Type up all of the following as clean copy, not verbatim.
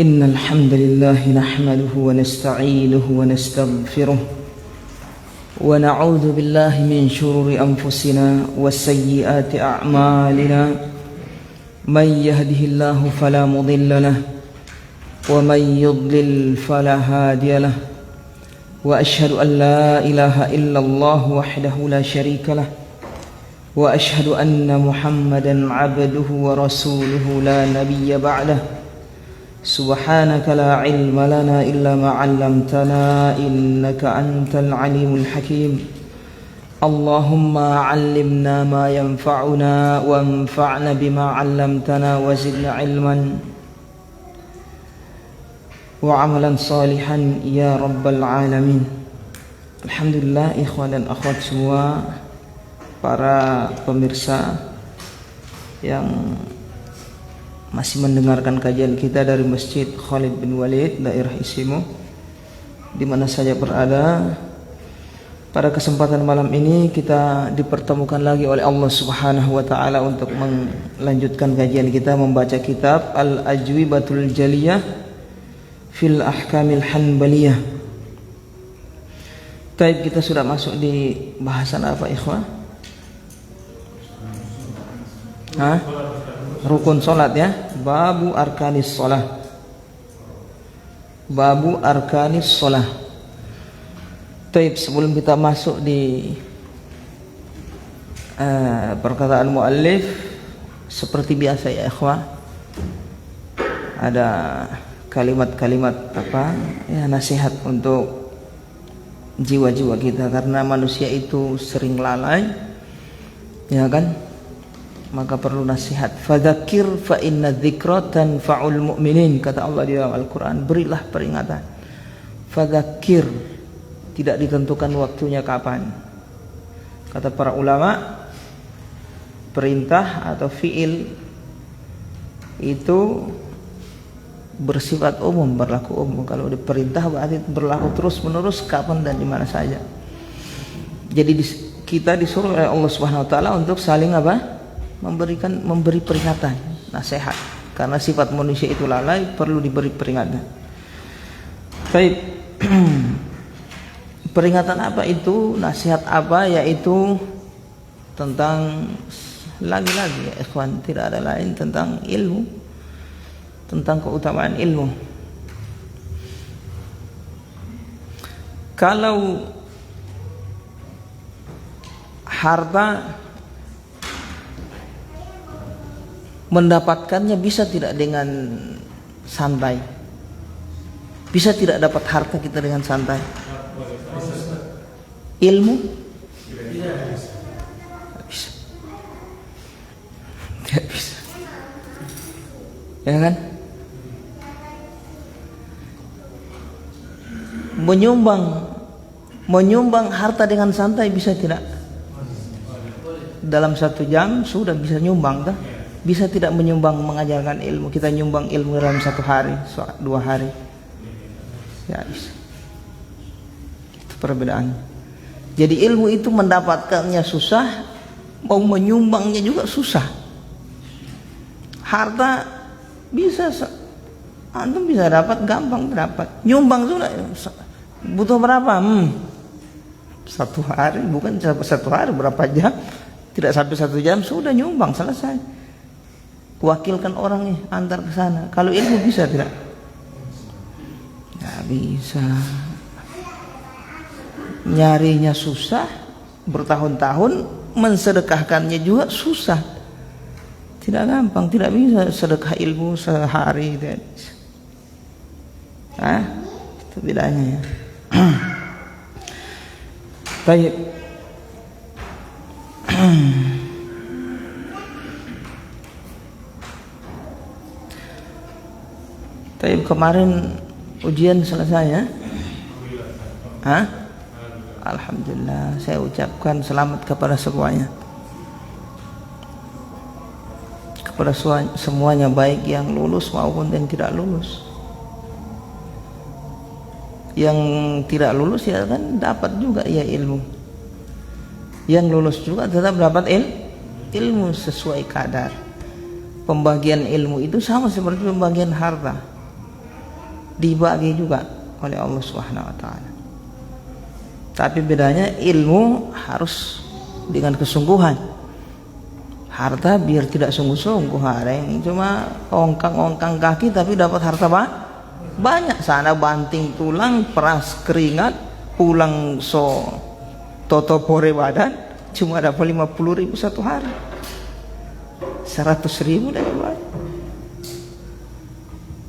Innal hamdalillah nahmaduhu wa nasta'inuhu wa nastaghfiruh wa na'udzu billahi min shururi anfusina wa sayyiati a'malina may yahdihillahu fala mudilla lahu wa may yudlil fala hadiya lahu wa ashhadu an la ilaha illallah wahdahu la syarika lahu wa ashhadu anna muhammadan 'abduhu wa rasuluhu la nabiyya ba'dahu Subhanaka la ilma lana illa ma 'allamtana innaka antal alimul hakim. Allahumma 'allimna ma yanfa'una wanfa'na bima 'allamtana wa zidna ilman wa 'amalan salihan ya rabbal alamin. Alhamdulillah ikhwan dan akhwat semua, para pemirsa yang masih mendengarkan kajian kita dari Masjid Khalid bin Walid, daerah Isimo, di mana saja berada. Pada kesempatan malam ini kita dipertemukan lagi oleh Allah Subhanahu wa taala untuk melanjutkan kajian kita membaca kitab Al-Ajwibatul Jaliyah fil Ahkamil Hanbaliyah. Taib, kita sudah masuk di bahasan apa ikhwah? Rukun solat ya, babu arkanis solah. Babu arkanis solah. Taib, sebelum kita masuk di perkataan muallif, seperti biasa ya ikhwah, ada kalimat-kalimat nasihat untuk jiwa-jiwa kita, karena manusia itu sering lalai, ya kan? Maka perlu nasihat. Fadzakir fa inna dzikra tanfa'ul mu'minin, kata Allah di dalam Al-Qur'an, berilah peringatan. Fadzakir, tidak ditentukan waktunya kapan. Kata para ulama, perintah atau fiil itu bersifat umum, berlaku umum. Kalau diperintah berarti berlaku terus menerus, kapan dan di mana saja. Jadi kita disuruh oleh Allah Subhanahu wa taala untuk saling memberi peringatan, nasihat, karena sifat manusia itu lalai, perlu diberi peringatan. Baik. Peringatan apa itu, nasihat apa? Yaitu tentang, lagi-lagi ya ikhwan, tidak ada lain, tentang ilmu, tentang keutamaan ilmu. Kalau harta mendapatkannya bisa tidak dengan santai? Bisa tidak dapat harta kita dengan santai? Ilmu? Tidak bisa. Tidak bisa. Ya kan? Menyumbang harta dengan santai bisa tidak? Dalam 1 jam sudah bisa nyumbang tak? Bisa tidak menyumbang mengajarkan ilmu? Kita nyumbang ilmu dalam 1 hari, 2 hari, ya bisa. Itu perbedaan. Jadi ilmu itu mendapatkannya susah, mau menyumbangnya juga susah. Harta bisa, antum bisa dapat, gampang dapat. Nyumbang sudah butuh berapa? 1 hari, bukan 1 hari, berapa jam? Tidak sampai 1 jam sudah nyumbang, selesai. Wakilkan orang nih, antar ke sana. Kalau ilmu bisa tidak? Tidak bisa. Nyarinya susah, bertahun-tahun, mensedekahkannya juga susah. Tidak gampang, tidak bisa sedekah ilmu sehari. Itu bedanya ya. Baik. Tapi kemarin ujian selesai ya? Alhamdulillah, saya ucapkan selamat kepada semuanya. Kepada semuanya, baik yang lulus maupun yang tidak lulus. Yang tidak lulus ya kan dapat juga ya ilmu. Yang lulus juga tetap dapat ilmu sesuai kadar. Pembagian ilmu itu sama seperti pembagian harta, dibagi juga oleh Allah Subhanahu wa taala. Tapi bedanya ilmu harus dengan kesungguhan. Harta biar tidak sungguh-sungguh, ada yang cuma ongkang-ongkang kaki tapi dapat harta banyak, sana banting tulang, peras keringat, pulang so toto pore badan, cuma dapat 50.000 satu hari, 100.000 dapat banyak.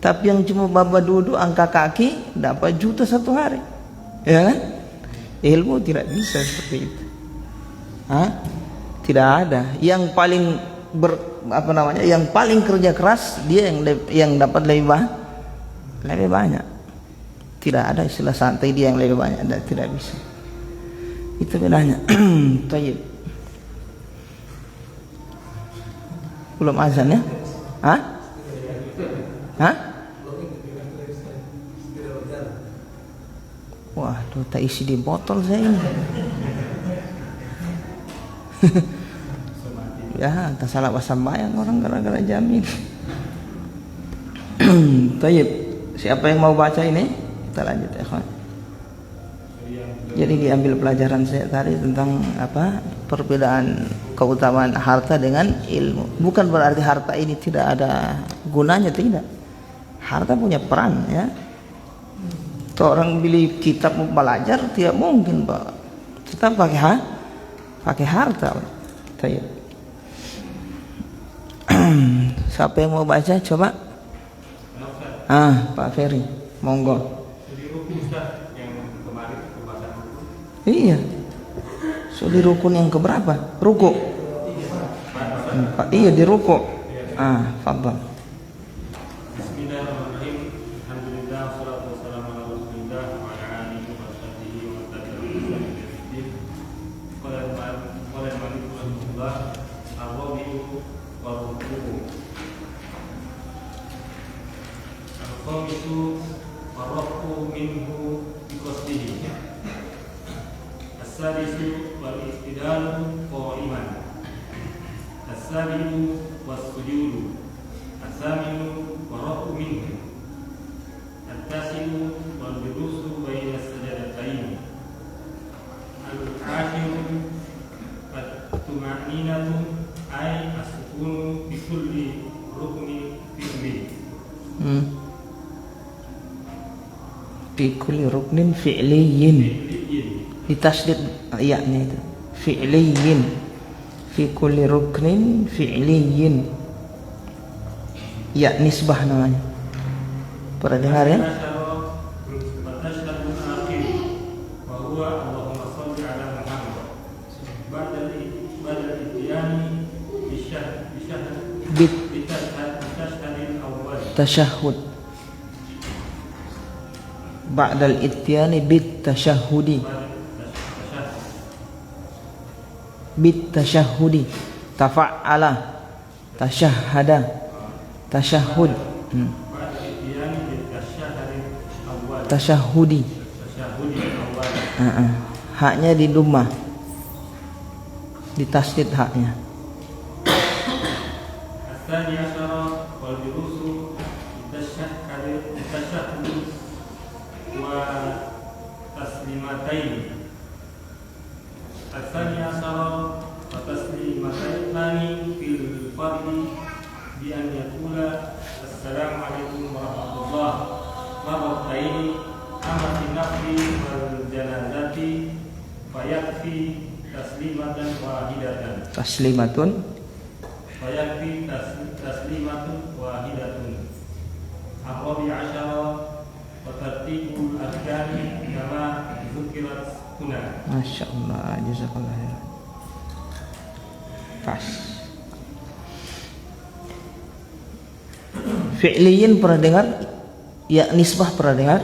Tapi yang cuma baba duduk angkat kaki dapat juta satu hari, ya kan? Ilmu tidak bisa seperti itu. Tidak ada. Yang paling yang paling kerja keras dia yang dapat lebih banyak. Tidak ada istilah santai dia yang lebih banyak, tidak bisa. Itu bedanya. Tayyib. Belum azan ya? Wah, tak isi di botol saya ini. Ya, tak salah bayang orang gara-gara jamin. Tayyib. Siapa yang mau baca ini? Kita lanjut ya, kawan. Jadi diambil pelajaran saya tadi tentang perbedaan keutamaan harta dengan ilmu. Bukan berarti harta ini tidak ada gunanya, tidak. Harta punya peran, ya. Orang beli kitab mau belajar tidak mungkin, Pak. Kita pakai harta. Tayyib. Siapa yang mau baca coba? Pak Ferry, monggo. Iya. So di rukun yang keberapa? Ruku. Iya di ruku. Fadhal. Bismillahirrahmanirrahim. Alhamdulillah wassalatu wassalamu ala Rasulillah wa ala alihi wa sahbihi wa man tabi'ahum bi ihsan. Qala al-Malik rahimahullah, ar-rabi'u war-ruku'u. Al-khamisu war-rafu minhu bi qasdihi. As-sadisu wal-istidalu qa'iman. As-sabi'u was-sujudu. As-saminu warrafu minhu. At-tasi'u wal-julusu baina as-sajadatayn. Al-ashiru at-tuma'ninatu ay as-sukunu fi kulli rukni fi'li. Fi kulli ruknin fi'liyin. Ditasdid ya-nya itu. Fi'liyin. Fi kulli ruknin fi'liyin. Ya, nisbah namanya. Pernah dengar ya? Bit tasyahud. Ba'dal ityani bit tasyahudi. Bit tasyahudi. Tafa'ala. Tasyahada. Tasyahud. Tasyahudi. Haknya di dumah, ditasdid haknya. As-tsani asyara wal julusu tasyahhud wa taslimatain. As-tsani asyara wa taslimatain fil fardhi bi an yaqula assalamualaikum warahmatullahi wabarakatuh. Amma fi nafli wal janazati fayakfi taslimatan wahidatan. Taslimatun. Fayakfi taslimatun wahidatun. Ar-rabi' asyara wa tartibul arkani kama dzukirat huna. Masyaallah, jazakallah khair. Pas. Fi'liyin pernah dengar? Ya nisbah pernah dengar?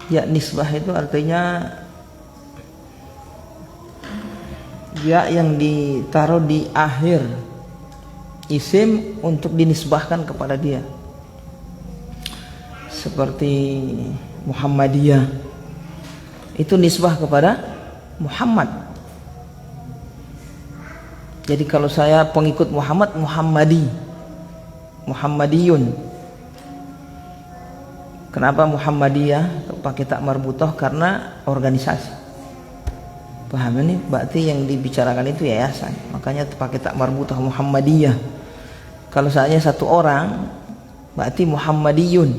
Ya nisbah itu artinya ya yang ditaruh di akhir isim untuk dinisbahkan kepada dia. Seperti Muhammadiyah. Itu nisbah kepada Muhammad. Jadi kalau saya pengikut Muhammad, Muhammadiyun. Kenapa Muhammadiyah pakai tak marbutoh? Karena organisasi. Paham ini? Berarti yang dibicarakan itu yayasan. Makanya pakai tak marbutoh Muhammadiyah. Kalau seandainya satu orang, berarti Muhammadiyun.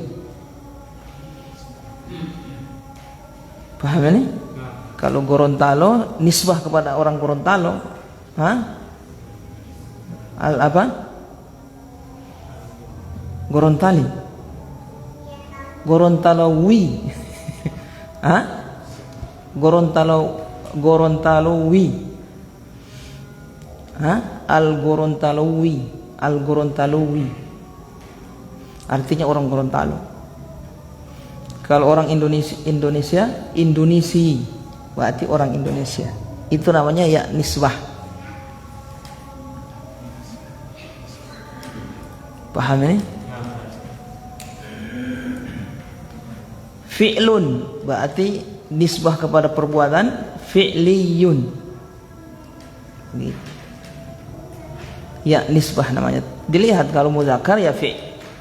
Paham ini? Kalau Gorontalo nisbah kepada orang Gorontalo, apa? Gorontali. Gorontalowi. Gorontalowi. Al-Gorontalowi. Artinya orang Gorontalo. Kalau orang Indonesia, Indonesi, berarti orang Indonesia. Itu namanya ya nisbah. Paham ini? Fi'lun berarti nisbah kepada perbuatan, fi'liyun. Gitu. Ya nisbah namanya. Dilihat kalau muzakkar ya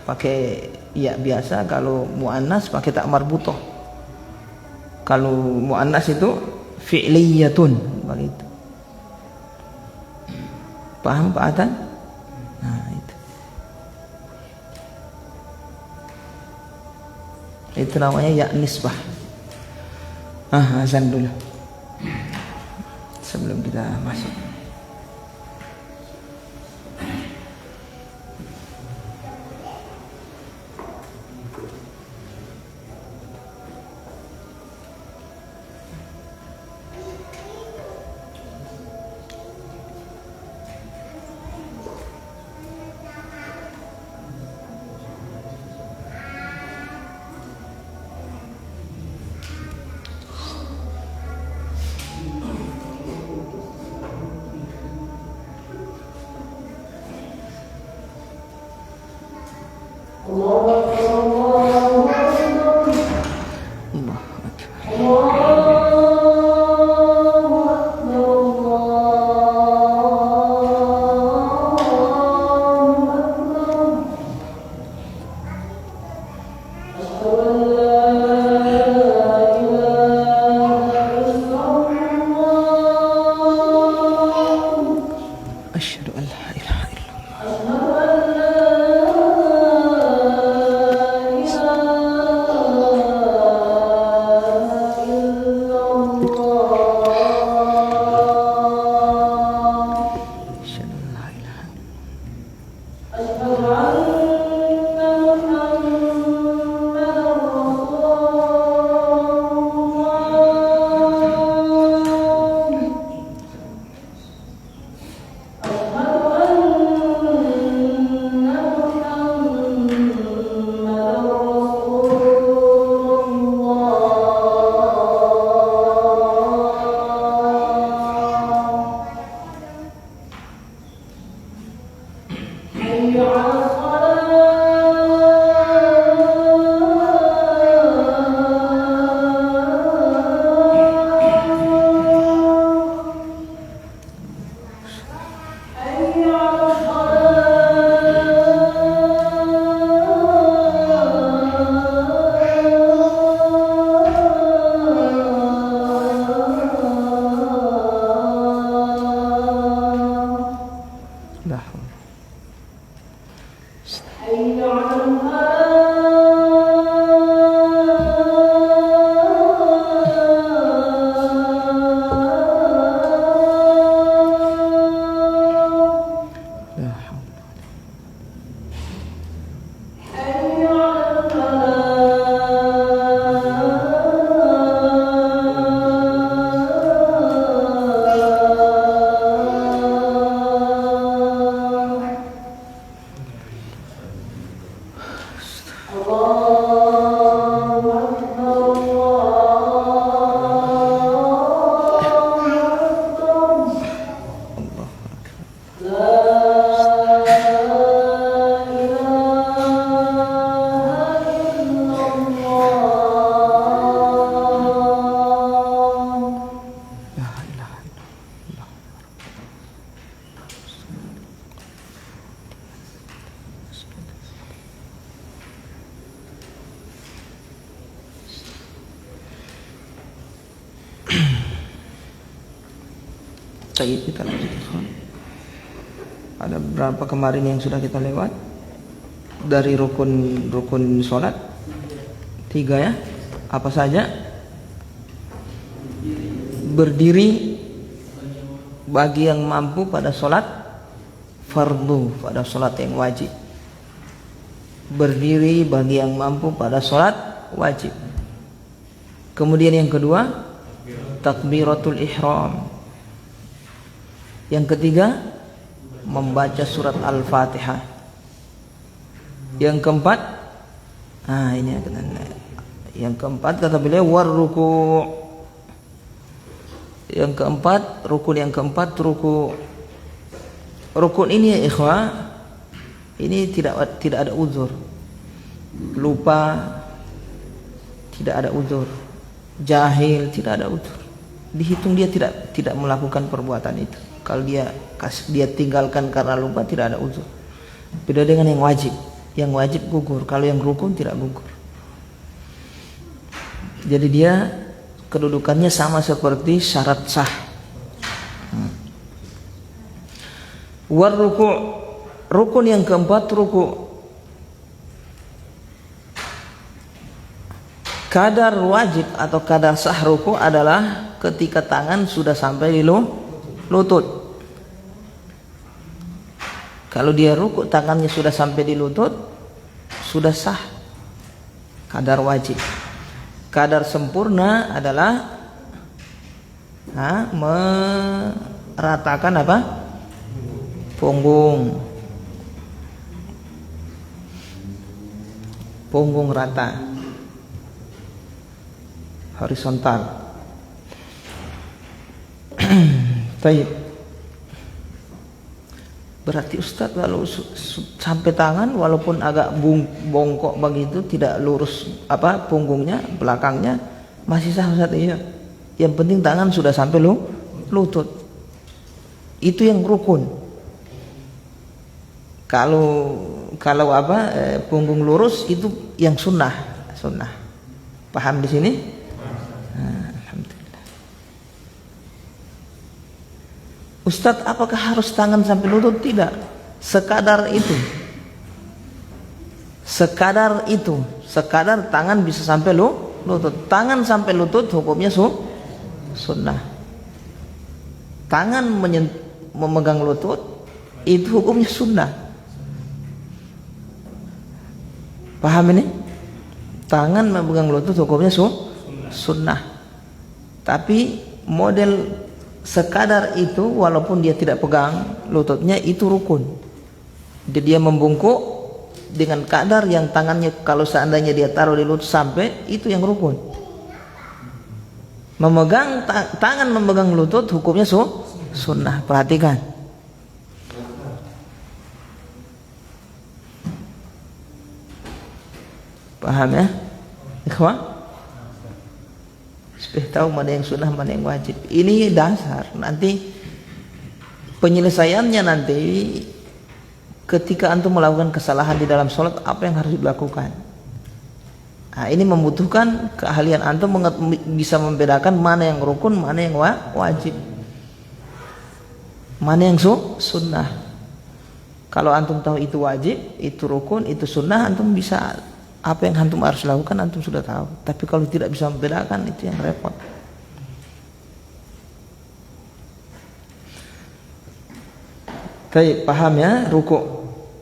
pakai ya biasa, kalau muannas pakai tak marbutoh. Kalau muannas itu fi'liyatun begitu. Paham Pak Atan? Nah, itu namanya ya nisbah. Azan dulu sebelum kita masuk. Baik, kita lanjut. Ada berapa kemarin yang sudah kita lewat dari rukun sholat? 3 ya. Apa saja? Berdiri bagi yang mampu pada sholat fardu, pada sholat yang wajib. Berdiri bagi yang mampu pada sholat wajib. Kemudian yang kedua, takbiratul ihram. Yang ketiga, membaca surat Al-Fatihah. Yang keempat, yang keempat kata beliau war ruku'. Yang keempat, rukun ruku'. Rukun ini ya ikhwah, ini tidak ada uzur. Lupa tidak ada uzur. Jahil tidak ada uzur. Dihitung dia tidak melakukan perbuatan itu. Kalau dia tinggalkan karena lupa tidak ada uzur. Beda dengan yang wajib. Yang wajib gugur. Kalau yang rukun tidak gugur. Jadi dia kedudukannya sama seperti syarat sah. War ruku'. Rukun yang keempat ruku'. Kadar wajib atau kadar sah ruku' adalah ketika tangan sudah sampai di lutut. Kalau dia ruku' tangannya sudah sampai di lutut, sudah sah. Kadar wajib. Kadar sempurna adalah meratakan apa? Punggung rata, horizontal. Baik. Berarti Ustaz kalau sampai tangan walaupun agak bongkok begitu, tidak lurus punggungnya, belakangnya masih sah Ustaz. Iya. Yang penting tangan sudah sampai lutut. Itu yang rukun. Kalau punggung lurus itu yang sunnah. Paham di sini? Alhamdulillah. Ustadz, apakah harus tangan sampai lutut? Tidak. Sekadar itu. Sekadar tangan bisa sampai lutut. Tangan sampai lutut hukumnya sunnah. Tangan memegang lutut itu hukumnya sunnah. Paham ini? Tangan memegang lutut hukumnya sunnah. Tapi model sekadar itu walaupun dia tidak pegang lututnya itu rukun. Jadi dia membungkuk dengan kadar yang tangannya kalau seandainya dia taruh di lutut sampai, itu yang rukun. Memegang tangan memegang lutut hukumnya sunnah. Perhatikan. Paham ya? Ikhwah? Supaya tahu mana yang sunnah, mana yang wajib. Ini dasar. Nanti penyelesaiannya nanti ketika antum melakukan kesalahan di dalam sholat, apa yang harus dilakukan. Nah, ini membutuhkan keahlian antum bisa membedakan mana yang rukun, mana yang wajib, mana yang sunnah. Kalau antum tahu itu wajib, itu rukun, itu sunnah, antum bisa, apa yang antum harus lakukan antum sudah tahu. Tapi kalau tidak bisa membedakan, itu yang repot. Baik, paham ya? Ruku'.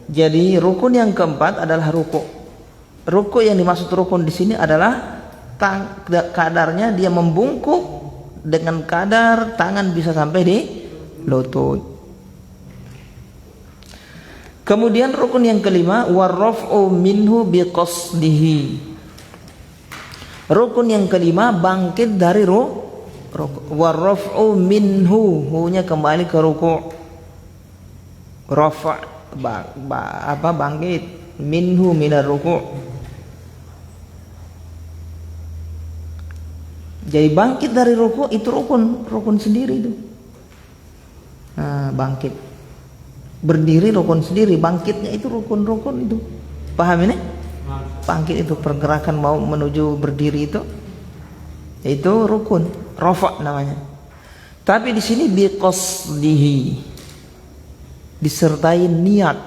Jadi rukun yang keempat adalah ruku'. Ruku' yang dimaksud rukun di sini adalah kadarnya dia membungkuk dengan kadar tangan bisa sampai di lutut. Kemudian rukun yang kelima, warraf'u minhu biqasdihi. Rukun yang kelima, bangkit dari ruku'. Warraf'u minhu, hu-nya kembali ke ruku'. Rafa' bangkit, minhu minar ruku'. Jadi bangkit dari ruku' itu rukun sendiri itu. Nah, bangkit. Berdiri rukun sendiri, bangkitnya itu rukun itu. Paham ini? Bangkit itu pergerakan mau menuju berdiri itu rukun, rafa' namanya. Tapi di sini biqasdihi, disertai niat.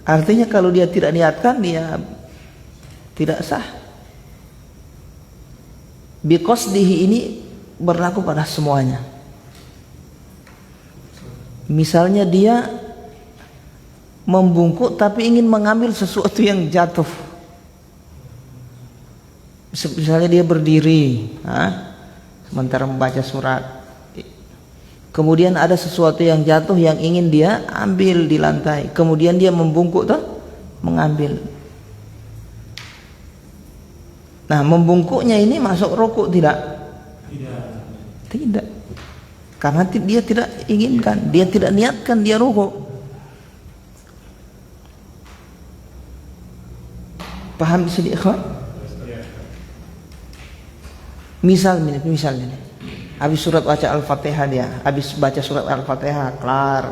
Artinya kalau dia tidak niatkan, dia tidak sah. Biqasdihi ini berlaku pada semuanya. Misalnya dia membungkuk tapi ingin mengambil sesuatu yang jatuh. Misalnya dia berdiri, sementara membaca surat. Kemudian ada sesuatu yang jatuh yang ingin dia ambil di lantai. Kemudian dia membungkuk mengambil. Nah, membungkuknya ini masuk rukuk tidak? Tidak. Karena dia tidak inginkan, dia tidak niatkan dia rukuk. Paham di sini, ikhwan? Misalnya, habis surat baca Al-Fatihah dia, habis baca surat Al-Fatihah kelar,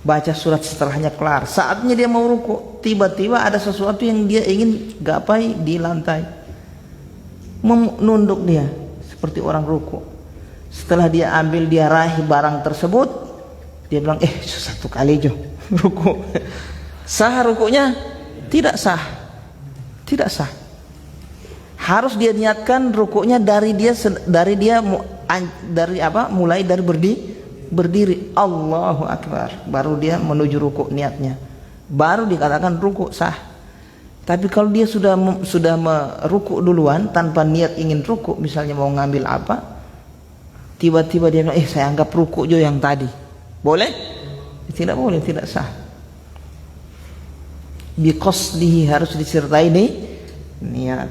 baca surat setelahnya kelar. Saatnya dia mau rukuk, tiba-tiba ada sesuatu yang dia ingin gapai di lantai. Menunduk dia seperti orang rukuk. Setelah dia ambil, dia raih barang tersebut, dia bilang, satu kali aja rukuk. Sah rukuknya? Tidak sah. Tidak sah. Harus dia niatkan rukuknya mulai dari berdiri. Allahu Akbar. Baru dia menuju rukuk niatnya. Baru dikatakan rukuk sah. Tapi kalau dia sudah merukuk duluan tanpa niat ingin rukuk, misalnya mau ngambil apa, tiba-tiba dia bilang, saya anggap rukuk jo yang tadi. Boleh? Tidak boleh, tidak sah. Biqasdihi, harus disertai niat.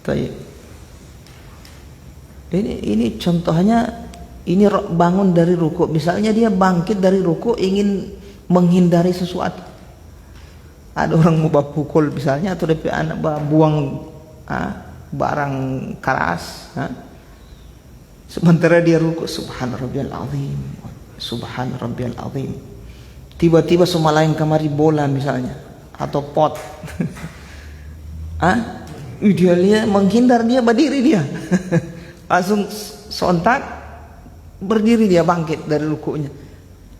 Baik. Ini contohnya, ini bangun dari rukuk. Misalnya dia bangkit dari rukuk ingin menghindari sesuatu. Ada orang mau pukul misalnya, atau dia anak buang barang keras, sementara dia rukuk, subhan rabbiyal azim, subhan rabbiyal azim. Tiba-tiba semalayang kamari bola misalnya, atau pot. Idealnya menghindar, dia berdiri dia. Langsung sontak berdiri dia, bangkit dari rukuknya.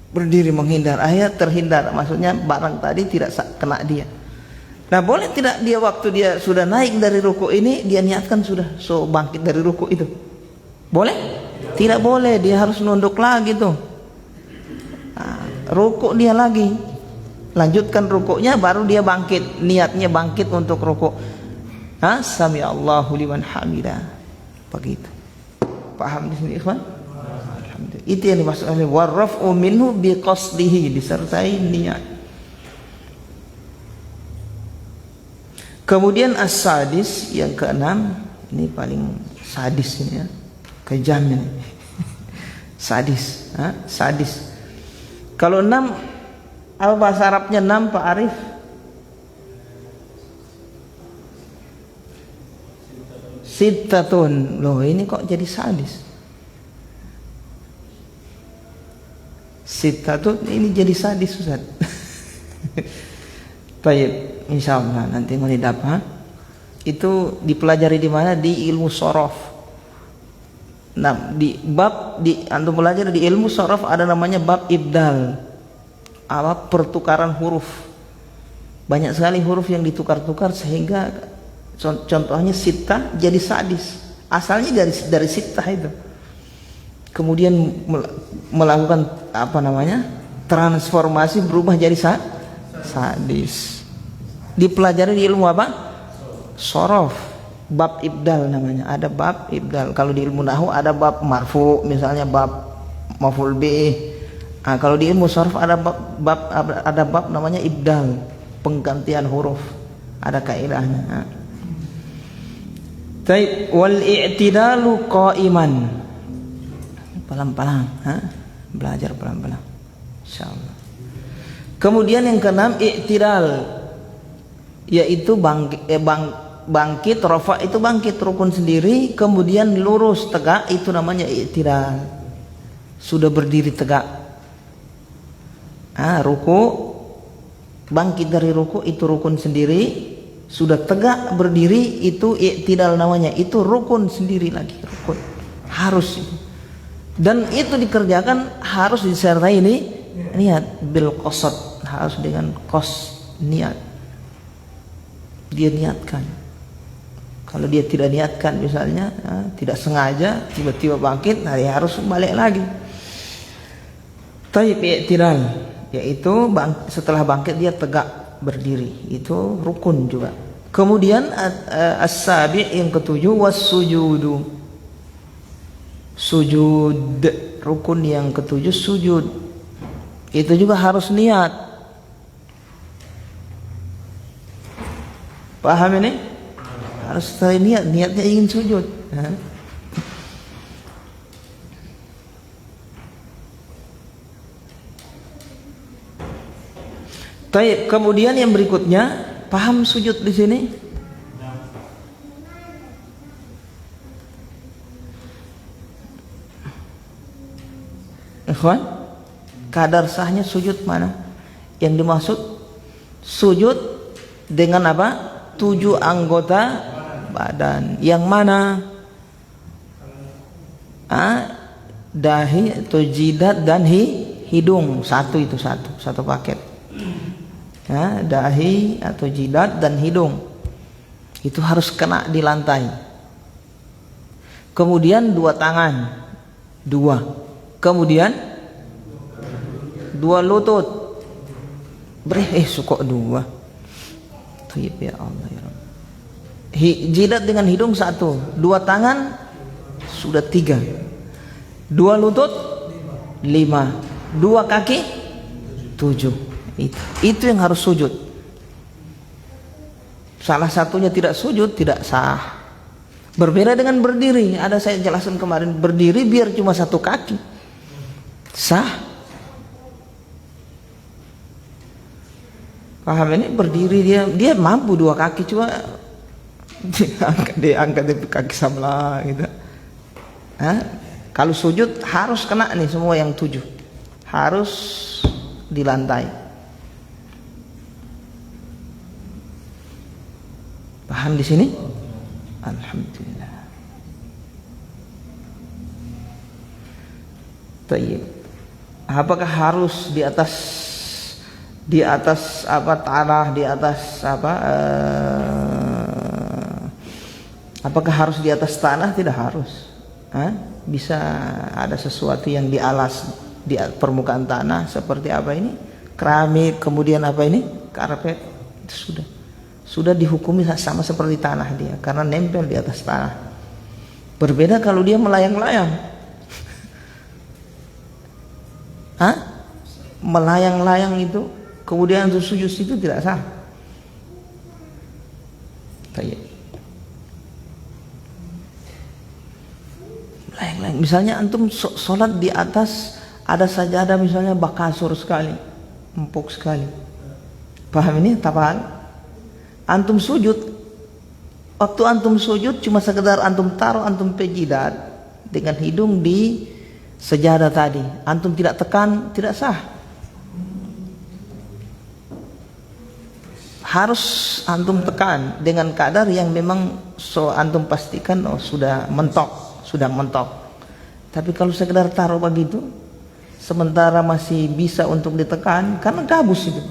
Berdiri menghindar, akhirnya terhindar, maksudnya barang tadi tidak kena dia. Nah, boleh tidak dia waktu dia sudah naik dari rukuk ini, dia niatkan sudah bangkit dari rukuk itu? Boleh? Tidak boleh, dia harus nunduk lagi tuh. Rukuk dia lagi, lanjutkan rukuknya, baru dia bangkit, niatnya bangkit untuk rukuk. Sami Allahu liman hamidah. Begitu. Paham di sini, ikhwan? Itu yang dimaksud oleh warraf'u minhu biqasdihi, disertai niat. Kemudian as-sadis, yang keenam, ini paling sadis ini ya, kejam ini. Sadis, sadis. Kalau 6, apa bahasa Arabnya 6, Pak Arif? Sittatun. Loh, ini kok jadi sadis? Sittatun ini jadi sadis, Ustaz. Baik, insyaallah nanti mau didapat. Itu dipelajari di mana? Di ilmu shorof. Nah, antum belajar di ilmu shorof ada namanya bab ibdal. Pertukaran huruf. Banyak sekali huruf yang ditukar-tukar sehingga contohnya sittah jadi sadis. Asalnya dari sittah itu. Kemudian melakukan transformasi, berubah jadi sadis. Dipelajari di ilmu apa? Shorof. Bab ibdal namanya. Ada bab ibdal. Kalau di ilmu nahwu ada bab marfu, misalnya bab maf'ul bih. Kalau di ilmu shorof ada bab namanya ibdal, penggantian huruf. Ada kaidahnya. Taib wal i'tidalu qa'iman. Pelan-pelan, belajar pelan-pelan, insyaallah. Kemudian yang keenam i'tidal, yaitu bangkit, rafa itu bangkit rukun sendiri, kemudian lurus tegak, itu namanya i'tidal. Sudah berdiri tegak, Ruku, bangkit dari ruku itu rukun sendiri. Sudah tegak berdiri itu i'tidal namanya, itu rukun sendiri lagi, rukun harus itu. Dan itu dikerjakan harus disertai ini niat bil qasad, harus dengan niat. Dia niatkan. Kalau dia tidak niatkan misalnya, tidak sengaja tiba-tiba bangkit, dia harus balik lagi. Taib i'tidal, yaitu setelah bangkit dia tegak berdiri, itu rukun juga. Kemudian as-sabi' yang ketujuh was-sujudu, sujud, rukun yang ketujuh sujud, itu juga harus niat. Paham ini? Harus niatnya ingin sujud. Baik, kemudian yang berikutnya, paham sujud di sini? Ikhwan, kadar sahnya sujud mana? Yang dimaksud sujud dengan apa? 7 anggota badan. Yang mana? Dahi atau jidat dan hidung. Itu satu paket. Dahi atau jidat dan hidung itu harus kena di lantai. Kemudian 2 tangan, 2. Kemudian 2 lutut. Suka 2. Tayyib ya Allah ya Rabb. Jidat dengan hidung 1, 2 tangan sudah 3, 2 lutut 5, 2 kaki 7. Itu yang harus sujud. Salah satunya tidak sujud, tidak sah. Berbeda dengan berdiri. Ada saya jelaskan kemarin, berdiri biar cuma 1 kaki sah. Paham ini? Berdiri dia mampu 2 kaki, cuma dia angkat kaki sebelah gitu. Kalau sujud harus kena nih semua yang 7, harus di lantai. Paham di sini? Alhamdulillah. Tayyib. Apakah harus di atas tanah, di atas apakah harus di atas tanah? Tidak harus. Bisa ada sesuatu yang di alas, di permukaan tanah seperti apa ini? Keramik, kemudian karpet, itu sudah dihukumi sama seperti tanah dia, karena nempel di atas tanah. Berbeda kalau dia melayang-layang. Melayang-layang itu kemudian untuk sujud itu tidak sah. Melayang-layang. Misalnya antum sholat di atas ada sajadah misalnya bakasur sekali, empuk sekali. Paham ini? Tapal? Antum sujud, waktu antum sujud cuma sekedar antum taruh antum jidat dengan hidung di sejadah tadi, antum tidak tekan, tidak sah. Harus antum tekan dengan kadar yang memang antum pastikan sudah mentok. Tapi kalau sekedar taruh begitu, sementara masih bisa untuk ditekan, karena gabus itu.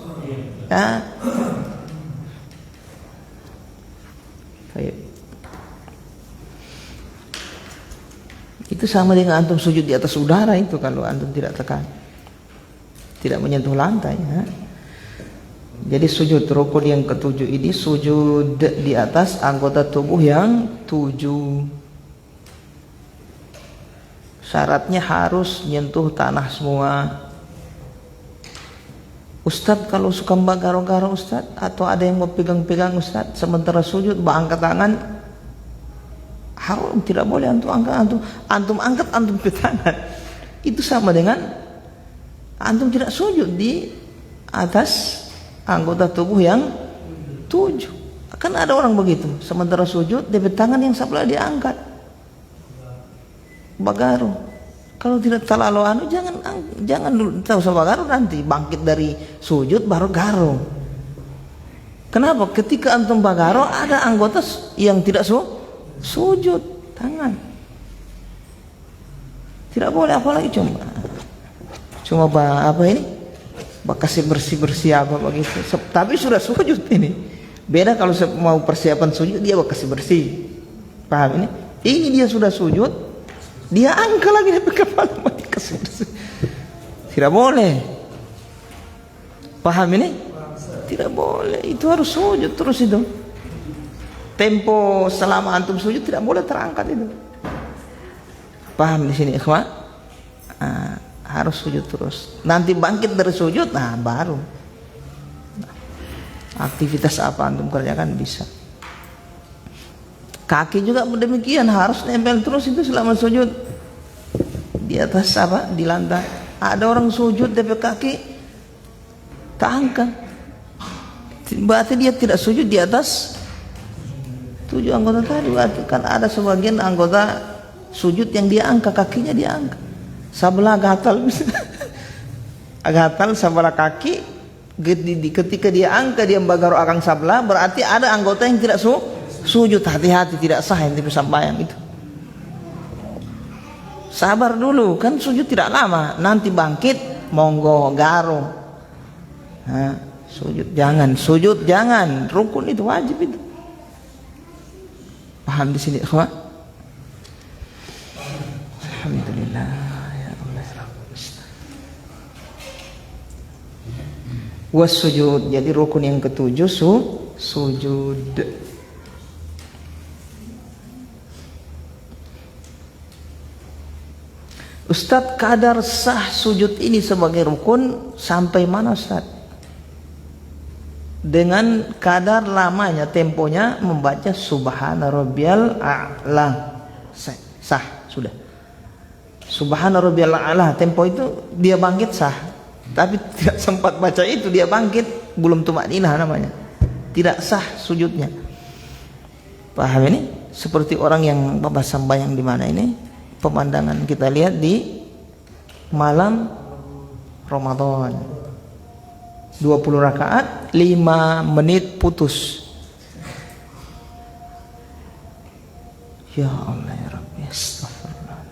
Itu sama dengan antum sujud di atas udara itu, kalau antum tidak tekan, tidak menyentuh lantai. Jadi sujud rukun yang ke-7 ini sujud di atas anggota tubuh yang 7. Syaratnya harus nyentuh tanah semua. Ustadz kalau suka mbak garo-garo Ustadz, atau ada yang mau pegang-pegang Ustadz sementara sujud angkat tangan, haram, tidak boleh antum angkat antum ke tangan. Itu sama dengan antum tidak sujud di atas anggota tubuh yang 7. Kan ada orang begitu, sementara sujud DP tangan yang sebelah diangkat, bagaro. Kalau tidak terlalu jangan jangan dulu tahu sama garo, nanti bangkit dari sujud baru garo. Kenapa? Ketika antum bagaro ada anggota yang tidak sujud, tangan. Tidak boleh, apalagi cuma apa ini? Kasih bersih apa begitu. Tapi sudah sujud ini. Beda kalau mau persiapan sujud dia kasih bersih. Paham ini? Ini dia sudah sujud, dia angkat lagi dari kepala kasih bersih. Tidak boleh. Paham ini? Tidak boleh. Itu harus sujud terus itu. Tempo selama antum sujud tidak boleh terangkat itu. Paham di sini, ikhwan? Harus sujud terus. Nanti bangkit dari sujud, baru aktivitas apa antum kerjakan bisa. Kaki juga demikian, harus nempel terus itu selama sujud di atas apa? Di lantai. Ada orang sujud tapi kaki tak angkat, berarti dia tidak sujud di atas 7 anggota tadi. Berarti kan ada sebagian anggota sujud yang dia angkat, kakinya dia angkat. Sebelah gatal bisa. Gatal sebelah kaki, ketika dia angkat dia bagaro akang sebelah, berarti ada anggota yang tidak sujud. Hati-hati, tidak sah yang disampaikan itu. Sabar dulu, kan sujud tidak lama, nanti bangkit monggo garo. Sujud jangan, rukun itu wajib itu. Paham di sini, ikhwan? Alhamdulillah ya Allah. Wasujud, jadi rukun yang ketujuh sujud. Ustadz, kadar sah sujud ini sebagai rukun sampai mana Ustadz? Dengan kadar lamanya, temponya membaca Subhana Rabbiyal A'la. Sah, sudah. Subhana Rabbiyal A'la, tempo itu dia bangkit sah. Tapi tidak sempat baca itu dia bangkit, belum tumakninah namanya. Tidak sah sujudnya. Paham ini? Seperti orang yang babas sembahyang di mana ini? Pemandangan kita lihat di malam Ramadan, 20 rakaat 5 menit putus. Ya Allah ya Rabbi, astagfirullah.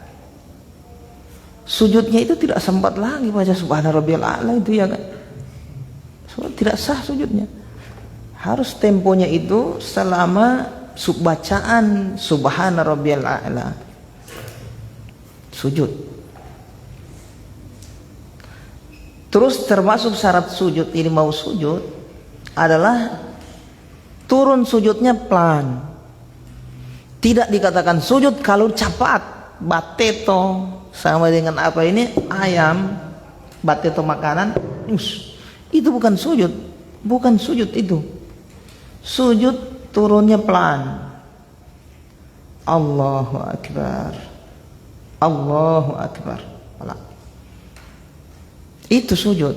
Sujudnya itu tidak sempat lagi baca Subhana Rabbiyal A'la itu ya kan. Tidak sah sujudnya. Harus temponya itu selama bacaan Subhana Rabbiyal A'la. Sujud. Terus termasuk syarat sujud ini, mau sujud adalah turun sujudnya pelan. Tidak dikatakan sujud kalau cepat. Bateto sama dengan apa ini? Ayam. Bateto makanan. Itu bukan sujud. Bukan sujud itu. Sujud turunnya pelan. Allahu Akbar. Allahu Akbar. Itu sujud.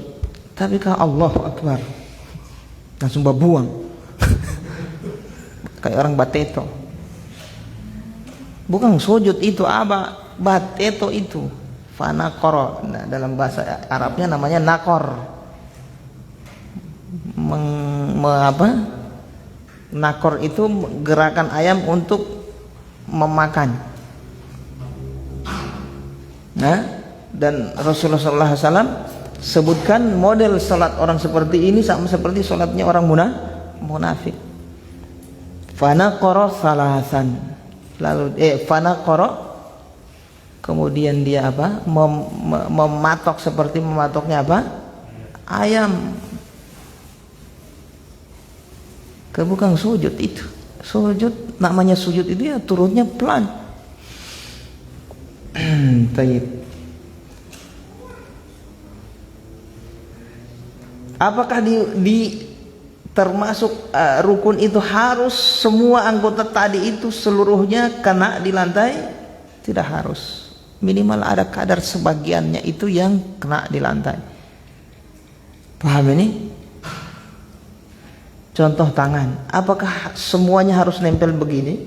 Tapi kalau Allahu Akbar langsung buang. Kayak orang bateto. Bukan sujud itu, apa? Bateto itu. Fanakor. Nah, dalam bahasa Arabnya namanya nakor. Nakor itu gerakan ayam untuk memakan. Nah, dan Rasulullah SAW sebutkan model salat orang seperti ini sama seperti salatnya orang munafik. Fanaqara salasan. Lalu fanaqara, kemudian dia apa? Mematok seperti mematoknya apa? Ayam. Bukan sujud itu. Sujud, namanya sujud itu ya turunnya pelan. Taib. Apakah di termasuk rukun itu harus semua anggota tadi itu seluruhnya kena di lantai? Tidak harus. Minimal ada kadar sebagiannya itu yang kena di lantai. Paham ini? Contoh tangan. Apakah semuanya harus nempel begini?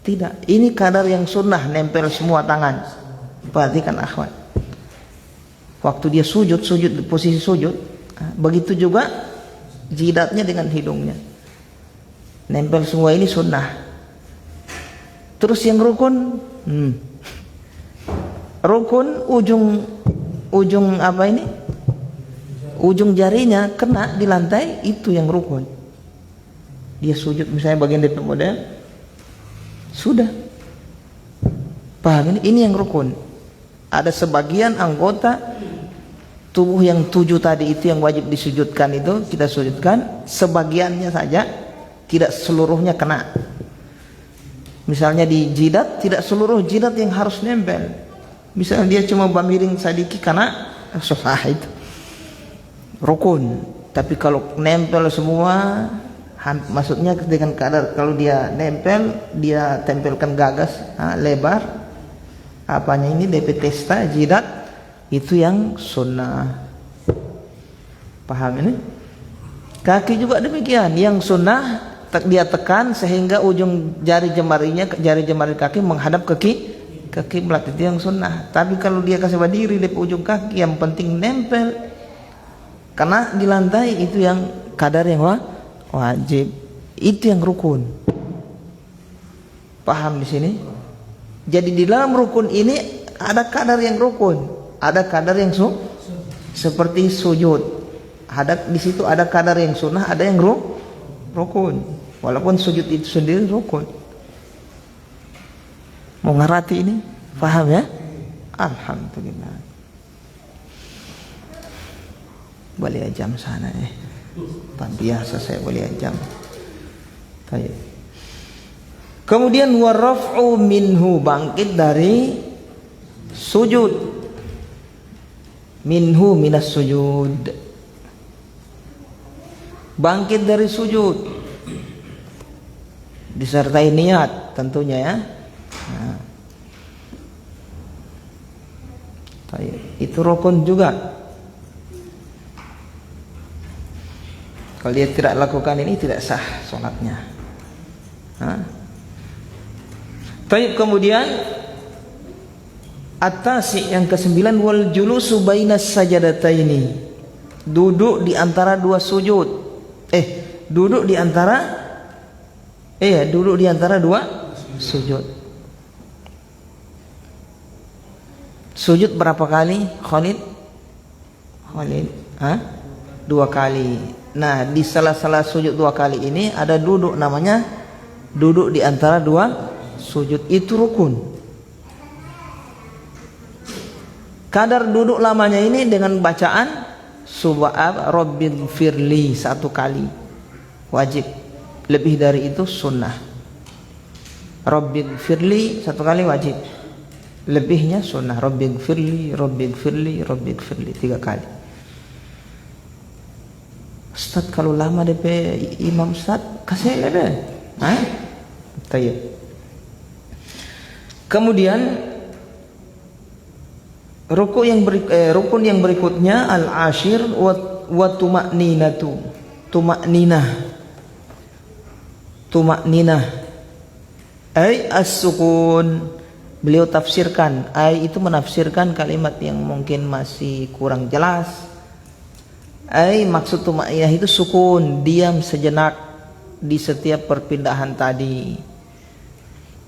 Tidak. Ini kadar yang sunnah, nempel semua tangan. Perhatikan akhwat. Waktu dia sujud posisi sujud, begitu juga jidatnya dengan hidungnya. Nempel semua ini sunnah. Terus yang rukun, rukun ujung apa ini? Ujung jarinya kena di lantai, itu yang rukun. Dia sujud misalnya bagian depan model, sudah. Paham ini? Ini yang rukun. Ada sebagian anggota tubuh yang 7 tadi itu yang wajib disujudkan, itu kita sujudkan sebagiannya saja, tidak seluruhnya kena. Misalnya di jidat, tidak seluruh jidat yang harus nempel. Misalnya dia cuma bamiring sadiki kena, susah itu rukun. Tapi kalau nempel semua, maksudnya dengan kadar, kalau dia nempel, dia tempelkan gagas lebar, apanya ini DP testa jidat, itu yang sunnah. Paham ini? Kaki juga demikian, yang sunnah dia tekan sehingga ujung jari jemari kaki menghadap ke kiblat, itu yang sunnah. Tapi kalau dia kasih berdiri di ujung kaki, yang penting nempel karena di lantai, itu yang kadar yang wajib, itu yang rukun. Paham di sini? Jadi di dalam rukun ini ada kadar yang rukun, ada kadar yang seperti sujud. Ada di situ ada kadar yang sunnah, ada yang rukun. Walaupun sujud itu sendiri rukun. Mau ngerti ini? Paham ya? Alhamdulillah. Boleh jam sana tak biasa saya boleh jam. Baik. Kemudian waraf'u minhu, bangkit dari sujud. Minhu minas sujud, bangkit dari sujud disertai niat tentunya ya. Nah. Itu rukun juga. Kalau dia tidak lakukan ini, tidak sah sholatnya. Kemudian at-tasi, yang ke-9, wal julusu bainas sajadataini, duduk di antara dua sujud. Duduk di antara dua sujud. Sujud berapa kali, Khalid? 2 kali. Nah, di salah-salah sujud 2 kali ini ada duduk, namanya duduk di antara dua sujud, itu rukun. Kadar duduk lamanya ini dengan bacaan subhan rabbighfirli 1 kali wajib, lebih dari itu sunnah. Rabbighfirli 1 kali wajib, lebihnya sunnah. Rabbighfirli 3 kali. Ustaz, kalau lama DP imam Ustaz kasih lebih. Tayyib. Kemudian rukun yang berikutnya al-ashir wa tuma'ninatu. Tuma'ninah ay as-sukun. Beliau tafsirkan, ay itu menafsirkan kalimat yang mungkin masih kurang jelas. Maksud tuma'ninah itu sukun, diam sejenak di setiap perpindahan tadi.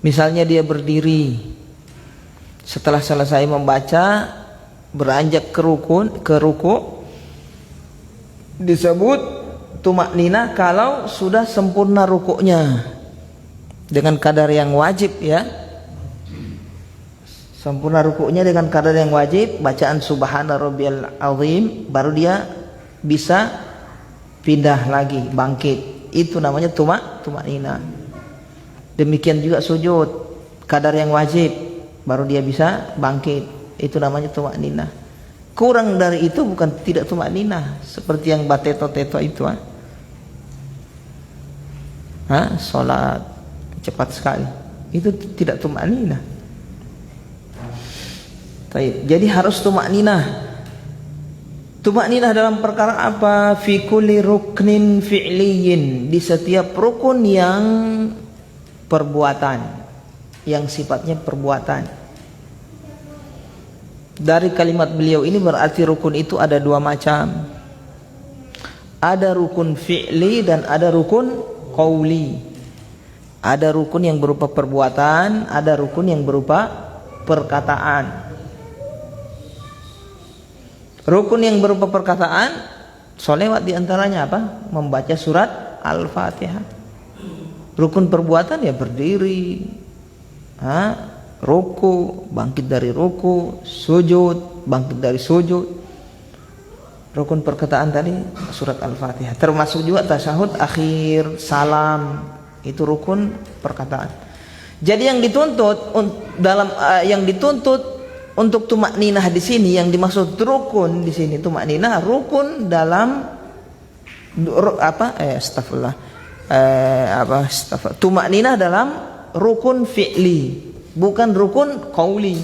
Misalnya dia berdiri, setelah selesai membaca beranjak ke ruku, disebut tuma'ninah kalau sudah sempurna rukuknya dengan kadar yang wajib ya. Sempurna rukuknya dengan kadar yang wajib, bacaan subhana rabbiyal azim, baru dia bisa pindah lagi, bangkit. Itu namanya tuma'ninah. Demikian juga sujud, kadar yang wajib, baru dia bisa bangkit. Itu namanya tuma'ninah. Kurang dari itu bukan tidak tuma'ninah, seperti yang bateto-teto itu. Sholat cepat sekali, itu tidak tuma'ninah. Jadi harus tuma'ninah. Tuma'ninah dalam perkara apa? Fi kulli ruknin fi'liyin, di setiap rukun yang perbuatan, yang sifatnya perbuatan. Dari kalimat beliau ini berarti rukun itu ada dua macam. Ada rukun fi'li dan ada rukun qauli. Ada rukun yang berupa perbuatan, ada rukun yang berupa perkataan. Rukun yang berupa perkataan, sholewat diantaranya apa? Membaca surat Al-Fatihah. Rukun perbuatan ya berdiri, ruku, bangkit dari ruku, sujud, bangkit dari sujud. Rukun perkataan tadi surat Al-Fatihah. Termasuk juga tasyahud akhir, salam, itu rukun perkataan. Jadi yang dituntut untuk tumakninah di sini, yang dimaksud rukun di sini tumakninah, rukun dalam tumakninah dalam rukun fi'li, bukan rukun qauli.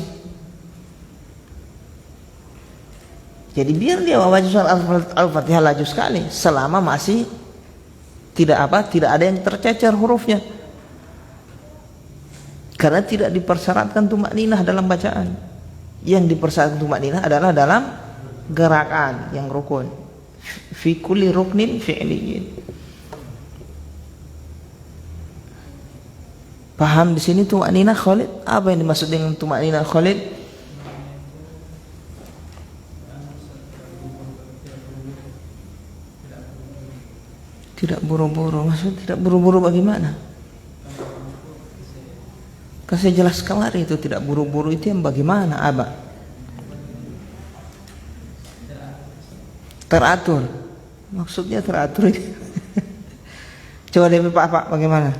Jadi biar dia baca surat Al-Fatihah laju sekali selama masih tidak ada yang tercecer hurufnya. Karena tidak dipersyaratkan tumakninah dalam bacaan. Yang dipersyaratkan tumakninah adalah dalam gerakan yang rukun. Fi kulli ruknin fi'liyin. Paham di sini tumakninah Khalid? Apa yang dimaksud dengan tumakninah Khalid? Tidak buru-buru. Maksud tidak buru-buru bagaimana? Kasih jelas kemarin itu tidak buru-buru itu yang bagaimana, Abah? Teratur. Maksudnya teratur. Coba dari Pak bagaimana?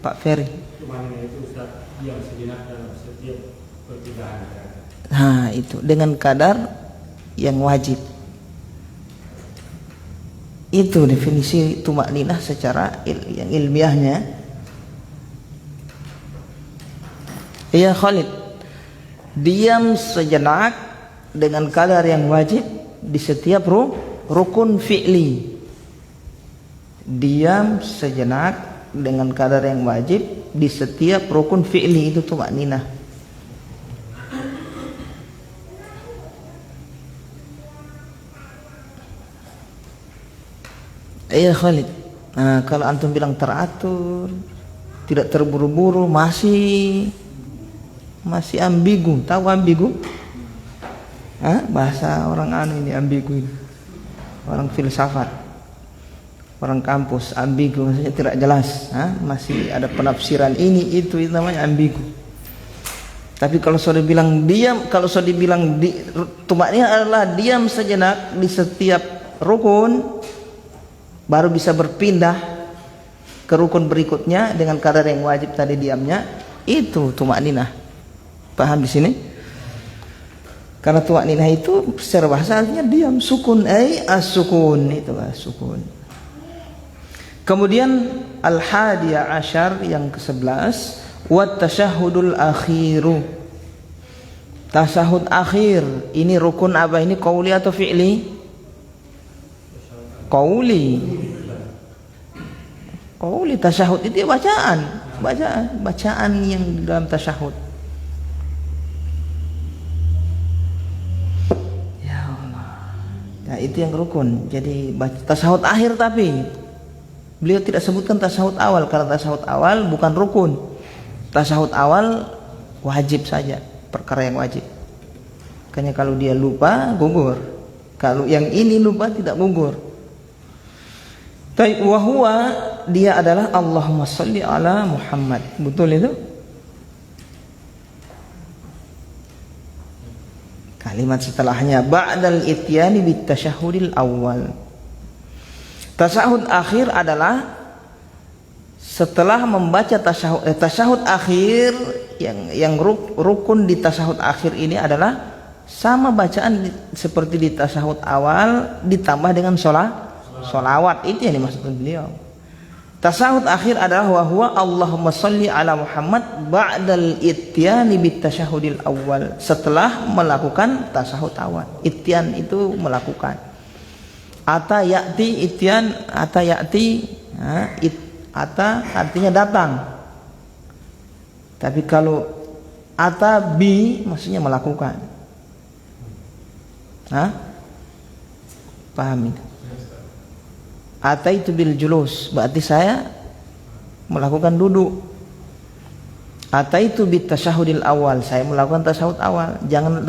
Pak Ferry. Tumakninah itu Ustaz, diam sejenak dalam setiap perpindahan. Itu dengan kadar yang wajib. Itu definisi tumakninah secara yang ilmiahnya. Iya Khalid, diam sejenak dengan kadar yang wajib di setiap rukun fi'li. Diam sejenak dengan kadar yang wajib di setiap rukun fi'li, itu tumakninah. Iya Khalid. Kalau antum bilang teratur, tidak terburu-buru, masih ambigu. Tahu ambigu? Bahasa orang ini ambigu ini. Orang filsafat, orang kampus, ambigu maksudnya tidak jelas. Masih ada penafsiran ini itu namanya ambigu. Tapi kalau sudah dibilang diam, tumakninah adalah diam sejenak di setiap rukun, baru bisa berpindah ke rukun berikutnya dengan kadar yang wajib tadi diamnya, itu tumakninah. Paham di sini? Karena tumakninah itu secara bahasa artinya diam, sukun, as-sukun, itu as-sukun. Kemudian al-hadiya asyar yang ke-11, wat tasyahudul akhiru. Tasyahud akhir, ini rukun apa ini, qauli atau fi'li? Qauli. Tasyahud itu bacaan yang di dalam tasyahud. Ya Allah. Nah, itu yang rukun. Jadi tasyahud akhir, tapi beliau tidak sebutkan tasyahud awal karena tasyahud awal bukan rukun. Tasyahud awal wajib saja, perkara yang wajib. Makanya kalau dia lupa gugur. Kalau yang ini lupa tidak gugur. Wahwa, dia adalah Allahumma sholli ala Muhammad. Betul itu? Kalimat setelahnya ba'dal ityani bit tasyahudil awal. Tasyahud akhir adalah setelah membaca tasyahud akhir, yang rukun di tasyahud akhir ini adalah sama bacaan seperti di tasyahud awal ditambah dengan sholawat. Itu yang dimaksudkan beliau. Tasyahud akhir adalah wa huwa Allahumma sholli ala Muhammad ba'dal ityani bit tasyahudil awal, setelah melakukan tasyahud awal. Ityan itu melakukan. Ata ya'ti, ityan, ata ya'ti, ata artinya datang. Tapi kalau ata bi maksudnya melakukan. Hah? Paham itu? Ataitu bil julus, berarti saya melakukan duduk. Ataitu bit tasyahudil awal, saya melakukan tasyahud awal. Jangan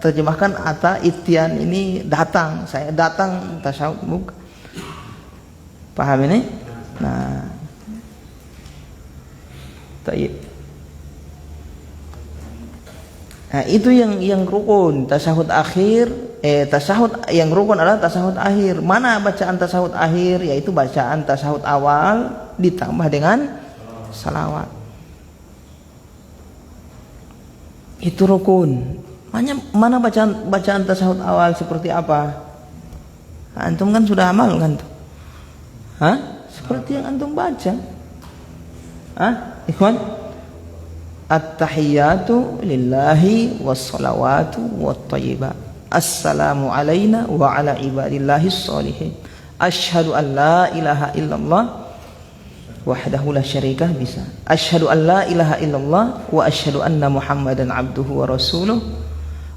terjemahkan ata itian ini datang, saya datang tasyahud, bukan. Paham ini? Nah, taib. Nah, itu yang rukun, tasyahud akhir. Tasyahud yang rukun adalah tasyahud akhir. Mana bacaan tasyahud akhir? Yaitu bacaan tasyahud awal ditambah dengan salawat. Itu rukun. Mana bacaan tasyahud awal seperti apa? Antum kan sudah amal kan tuh? Hah? Seperti yang antum baca. Hah? Ikhwan? At-tahiyyatu lillahi was-salawatu wat-thayyibat. Assalamu alayna wa ala ibadillahis sholihin. Asyhadu an la ilaha illallah wahdahu la syarika bisa. Asyhadu an la ilaha illallah wa asyhadu anna Muhammadan abduhu wa rasuluh.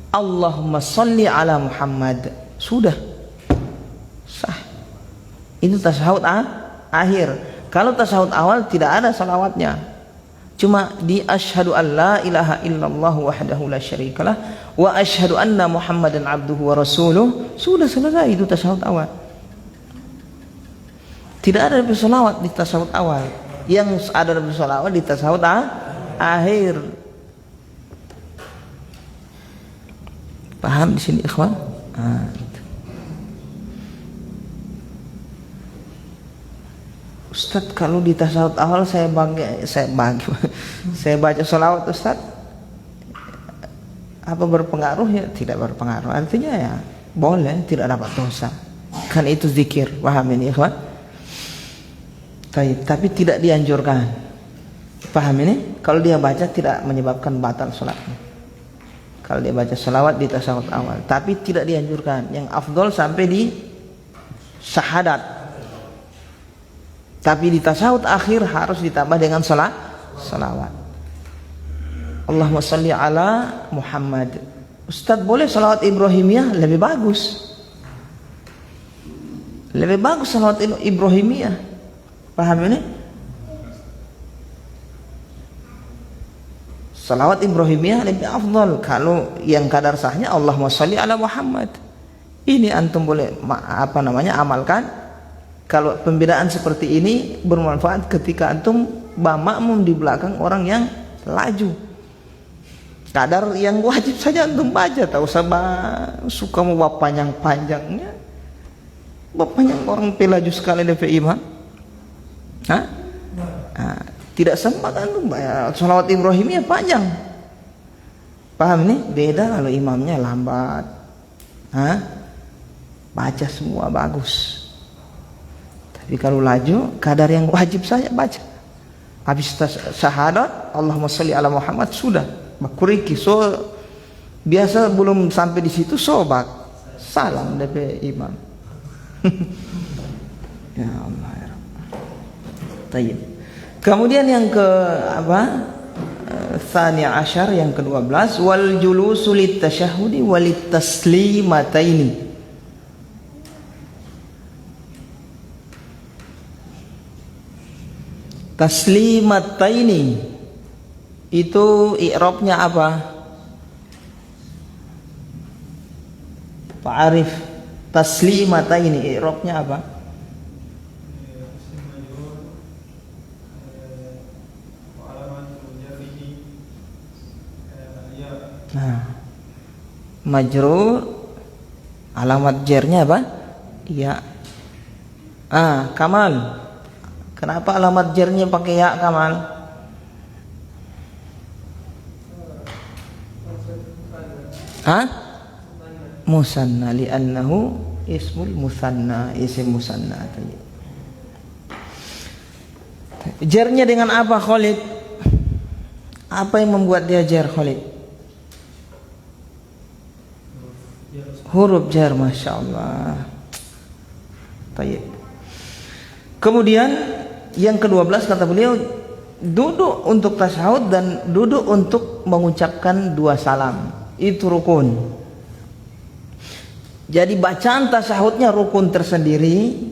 Allahumma shalli ala Muhammad. Sudah. Sah. Itu tasyahud akhir. Kalau tasyahud awal tidak ada salawatnya. Cuma di asyhadu an la ilaha illallah wahdahu la syarikalah wa asyhadu anna Muhammadan abduhu wa rasuluh. Sudah selesai itu tasyahud awal. Tidak ada bersolawat di tasyahud awal. Yang ada bersolawat di tasyahud akhir. Paham di sini ikhwan? Ustaz, kalau di tasyahud awal saya baca sholawat Ustaz, apa berpengaruh? Ya tidak berpengaruh. Artinya ya boleh, tidak dapat dosa. Kan itu zikir. Paham ini ikhwan? Tapi tidak dianjurkan. Paham ini? Kalau dia baca tidak menyebabkan batal sholatnya. Kalau dia baca sholawat di tasyahud awal, tapi tidak dianjurkan. Yang afdol sampai di syahadat. Tapi di tasyahud akhir harus ditambah dengan salawat. Allahumma shalli ala Muhammad. Ustaz, boleh salawat Ibrahimiyah? Lebih bagus. Lebih bagus salawat Ibrahimiyah. Paham ini? Salawat Ibrahimiyah lebih afdal. Kalau yang kadar sahnya Allahumma shalli ala Muhammad. Ini antum boleh amalkan. Kalau pembedaan seperti ini bermanfaat ketika antum makmum di belakang orang yang laju. Kadar yang wajib saja antum baca, tak usah suka mau panjang-panjangnya. Bapaknya orang pelaju sekali dari imam. Hah? Nah, tidak sempat antum sholawat Ibrahimiyah panjang. Paham ini? Beda kalau imamnya lambat. Hah? Baca semua bagus. Tapi kalau laju, kadar yang wajib saya baca. Habis syahadat, Allahumma sholli ala Muhammad, sudah. Makuriki, so biasa belum sampai di situ sobat. Salam dari imam. Ya Allah ya Rabb. Tayyib. Kemudian yang ke Tsani Asyar, yang ke-12, wal julusu lit tasyahhudi walit taslimataini. Taslimataini itu i'rabnya apa? Pak Arif, taslimataini i'rabnya apa? Nah, majrur, alamat jarnya apa? Ya. Kamal. Kenapa alamat jarnya pakai ya, Kamal? Musanna, li'annahu ismul musanna, isim musanna. Jarnya dengan apa, Khalid? Apa yang membuat dia jar, Khalid? Huruf jar, Masya Allah. Tayyib. Kemudian yang ke-12 kata beliau, duduk untuk tasyahud dan duduk untuk mengucapkan dua salam. Itu rukun. Jadi bacaan tasyahudnya rukun tersendiri.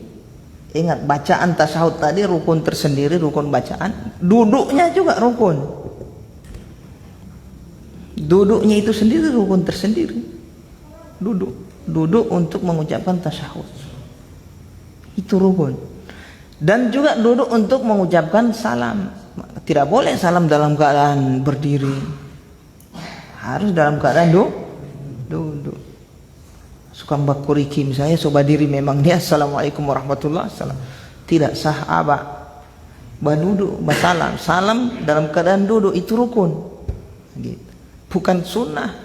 Ingat, bacaan tasyahud tadi rukun tersendiri, rukun bacaan. Duduknya juga rukun. Duduknya itu sendiri rukun tersendiri. Duduk untuk mengucapkan tasyahud. Itu rukun. Dan juga duduk untuk mengucapkan salam. Tidak boleh salam dalam keadaan berdiri. Harus dalam keadaan duduk. Sukang bakuriki misalnya sobat diri memang dia assalamualaikum warahmatullahi wabarakatuh. Tidak sah abak. Duduk, salam. Salam dalam keadaan duduk itu rukun. Gitu. Bukan sunnah.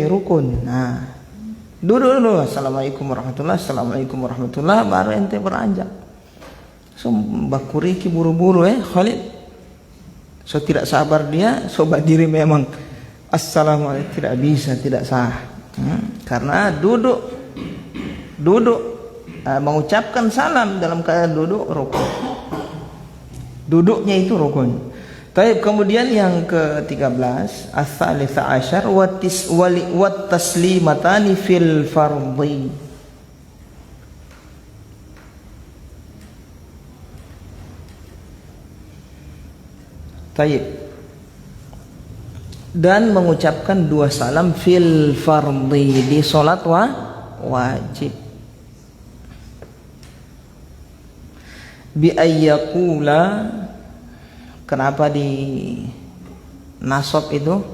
Rukun. Nah, duduk dulu. Assalamualaikum warahmatullahi wabarakatuh. Assalamualaikum warahmatullahi wabarakatuh. Baru ente beranjak. So bakuriki buru-buru Khalid. So tidak sabar dia sobat diri memang assalamualaikum, tidak bisa, tidak sah. Karena duduk mengucapkan salam dalam keadaan duduk rukun. Duduknya itu rukun. Baik, kemudian yang ke-13 ats-tsalitsah asyar wat taslimatani fil fardhi. Baik. Dan mengucapkan 2 salam fil fardhi, di salat wajib. Bi ayyakula, kenapa di nasab itu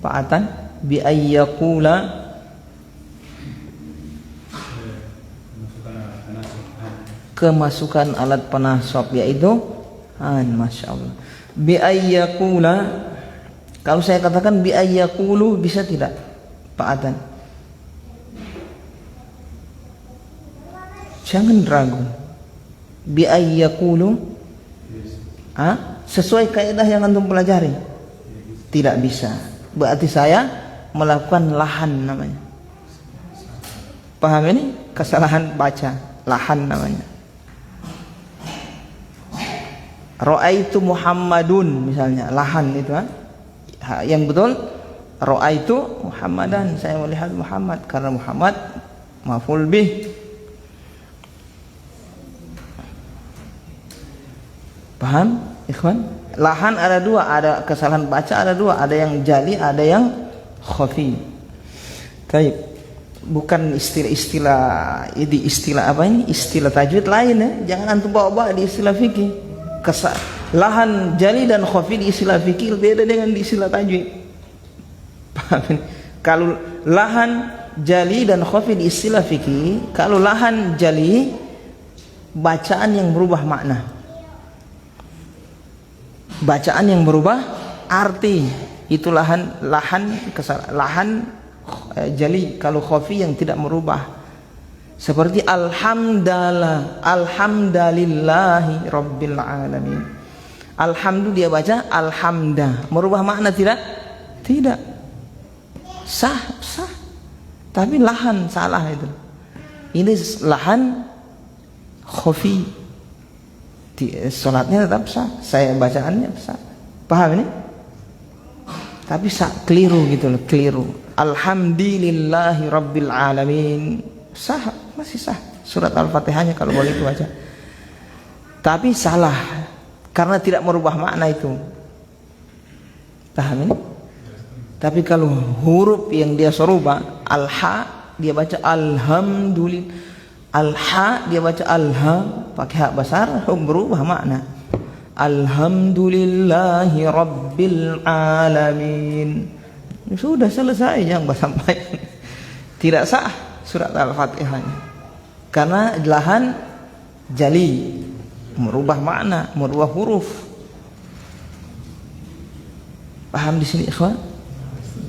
Pak Atan? Bi ayyakula kemasukan alat penasab yaitu an, masya Allah. Bi ayyakula, kalau saya katakan bi ayyakulu bisa tidak Pak Atan? Jangan ragu. Bi ayyakulu sesuai kaidah yang antum pelajari. Tidak bisa. Berarti saya melakukan lahan namanya. Paham ini? Kesalahan baca. Lahan namanya. Ra'aitu Muhammadun misalnya, lahan itu yang betul ra'aitu Muhammadan, saya melihat Muhammad, karena Muhammad maf'ul bih. Paham ikhwan? Lahan ada 2, ada kesalahan baca ada 2, ada yang jali, ada yang khafi. Baik, bukan istilah apa ini? Istilah tajwid lain jangan antum bawa-bawa di istilah fikih. Lahan jali dan khafi di istilah fikih beda dengan di istilah tajwid. Paham? Kalau lahan jali dan khafi di istilah fikih, kalau lahan jali bacaan yang berubah makna, bacaan yang berubah arti, itu lahan jali. Kalau khafi yang tidak merubah, seperti alhamdulillahi rabbil alamin. Alhamdu dia baca alhamda, merubah makna tidak? Tidak. Sah. Tapi lahan salah itu. Ini lahan khafi. Salatnya tetap sah, saya bacaannya sah. Paham ini? Tapi keliru gitu loh, keliru. Alhamdulillahi rabbil alamin. Sah, masih sah. Surat Al-Fatihahnya kalau begitu baca. Tapi salah karena tidak merubah makna itu. Paham ini? Tapi kalau huruf yang dia serubah, al-ha dia baca alhamdulillah, al-ha dia baca alha pakai hak besar, berubah makna. Alhamdulillahi rabbil alamin. Sudah selesai, yang sampai tidak sah surat Al-Fatihahnya karena lahan jali, merubah makna, merubah huruf. Paham di sini ikhwan?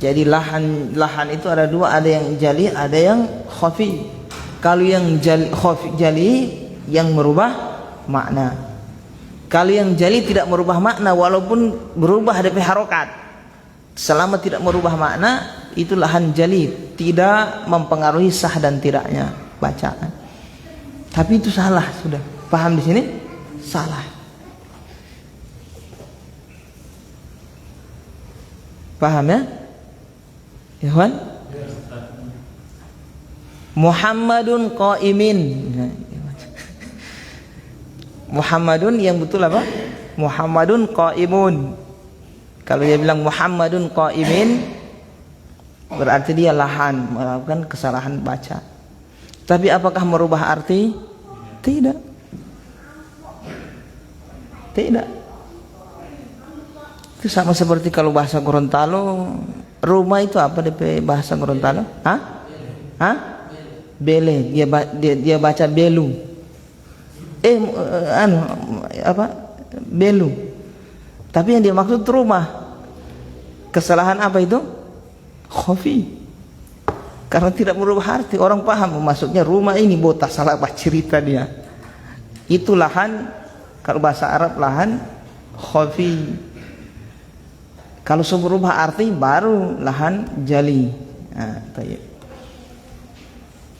Jadi lahan itu ada 2, ada yang jali, ada yang khafi. Kalau yang jali yang merubah makna. Kalau yang jali tidak merubah makna walaupun berubah dari harokat, selama tidak merubah makna, itu lahan jali, tidak mempengaruhi sah dan tidaknya bacaan. Tapi itu salah sudah. Paham di sini? Salah. Paham ya? Ikhwan? Muhammadun qaimin. Muhammadun yang betul apa? Muhammadun qaimun. Kalau dia bilang Muhammadun qaimin, berarti dia lahan, melakukan kesalahan baca. Tapi apakah merubah arti? Tidak. Tidak. Itu sama seperti kalau bahasa Gorontalo, rumah itu apa DP bahasa Gorontalo? Bele. Dia baca belu. Belu. Tapi yang dia maksud rumah. Kesalahan apa itu? Khafi. Karena tidak merubah arti. Orang paham maksudnya rumah ini, botak salah baca cerita dia. Itu lahan, kalau bahasa Arab lahan khafi. Kalau sudah berubah arti baru lahan jali. Nah,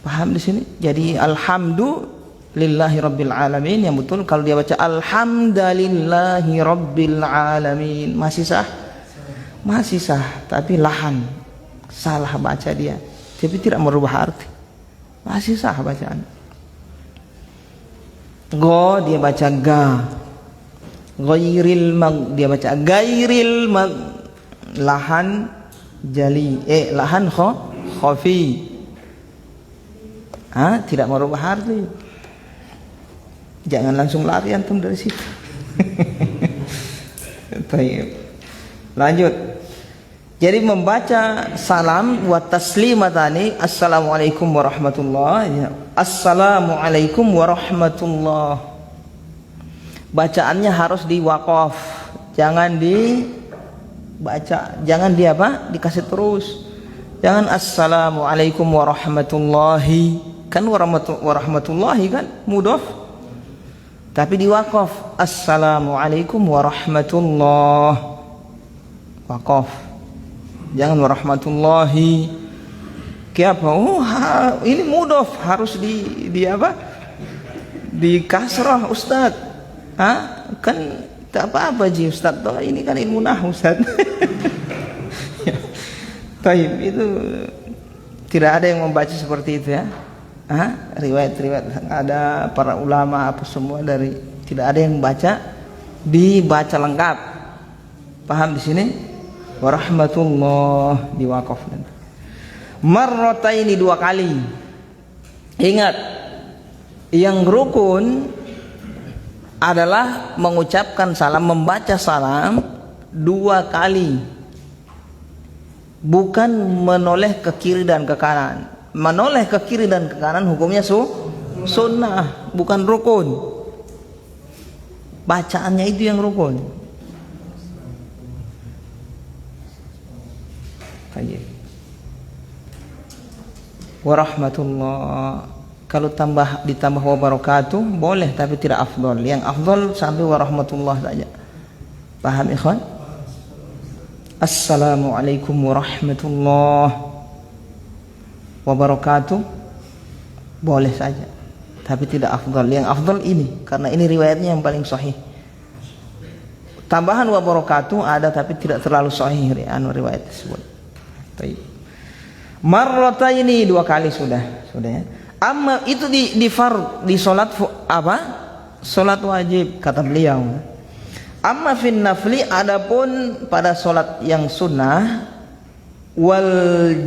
paham di sini? Jadi alhamdulillahi rabbil alamin yang betul kalau dia baca alhamdulillahi rabbil alamin masih sah? Masih sah, tapi lahan salah baca dia. Tapi tidak merubah arti. Masih sah bacaan. Go dia baca ga. Ghairil mag dia baca gairil mag. Lahan jali lahan khafi. Tidak merubah arti. Jangan langsung lari antum dari situ. Baik. Lanjut. Jadi membaca salam wa taslimatani, assalamualaikum warahmatullahi. Assalamualaikum warahmatullahi. Bacaannya harus diwaqaf. Jangan dibaca, jangan dikasih terus. Jangan assalamualaikum warahmatullahi. Kan warahmatullahi kan mudhaf. Tapi diwaqaf. Assalamualaikum warahmatullahi. Waqaf. Jangan warahmatullahi. Kenapa? Ini mudhaf harus di kasrah Ustaz. Kan tak apa-apa ji Ustaz. Ini kan ilmu nahwu Ustaz. Baik, itu tidak ada yang membaca seperti itu ya. Riwayat-riwayat ada para ulama apa semua tidak ada yang membaca dibaca lengkap. Paham di sini? Warahmatullah diwaqaf. Marrataini 2 kali. Ingat, yang rukun adalah mengucapkan salam, membaca salam 2 kali. Bukan menoleh ke kiri dan ke kanan. Menoleh ke kiri dan ke kanan hukumnya sunnah, bukan rukun. Bacaannya itu yang rukun. Warahmatullah. Kalau ditambah wabarakatuh boleh, tapi tidak afdol. Yang afdol sampai warahmatullah saja. Paham ikhwan? Assalamualaikum warahmatullahi wabarakatuh boleh saja, tapi tidak afdal. Yang afdal ini, karena ini riwayatnya yang paling sahih. Tambahan wabarakatuh ada, tapi tidak terlalu sahih riwayat tersebut. Baik. Marrataini 2 kali sudah ya. Amma itu di salat apa? Salat wajib kata beliau. Amma fin nafli, adapun pada salat yang sunnah, wal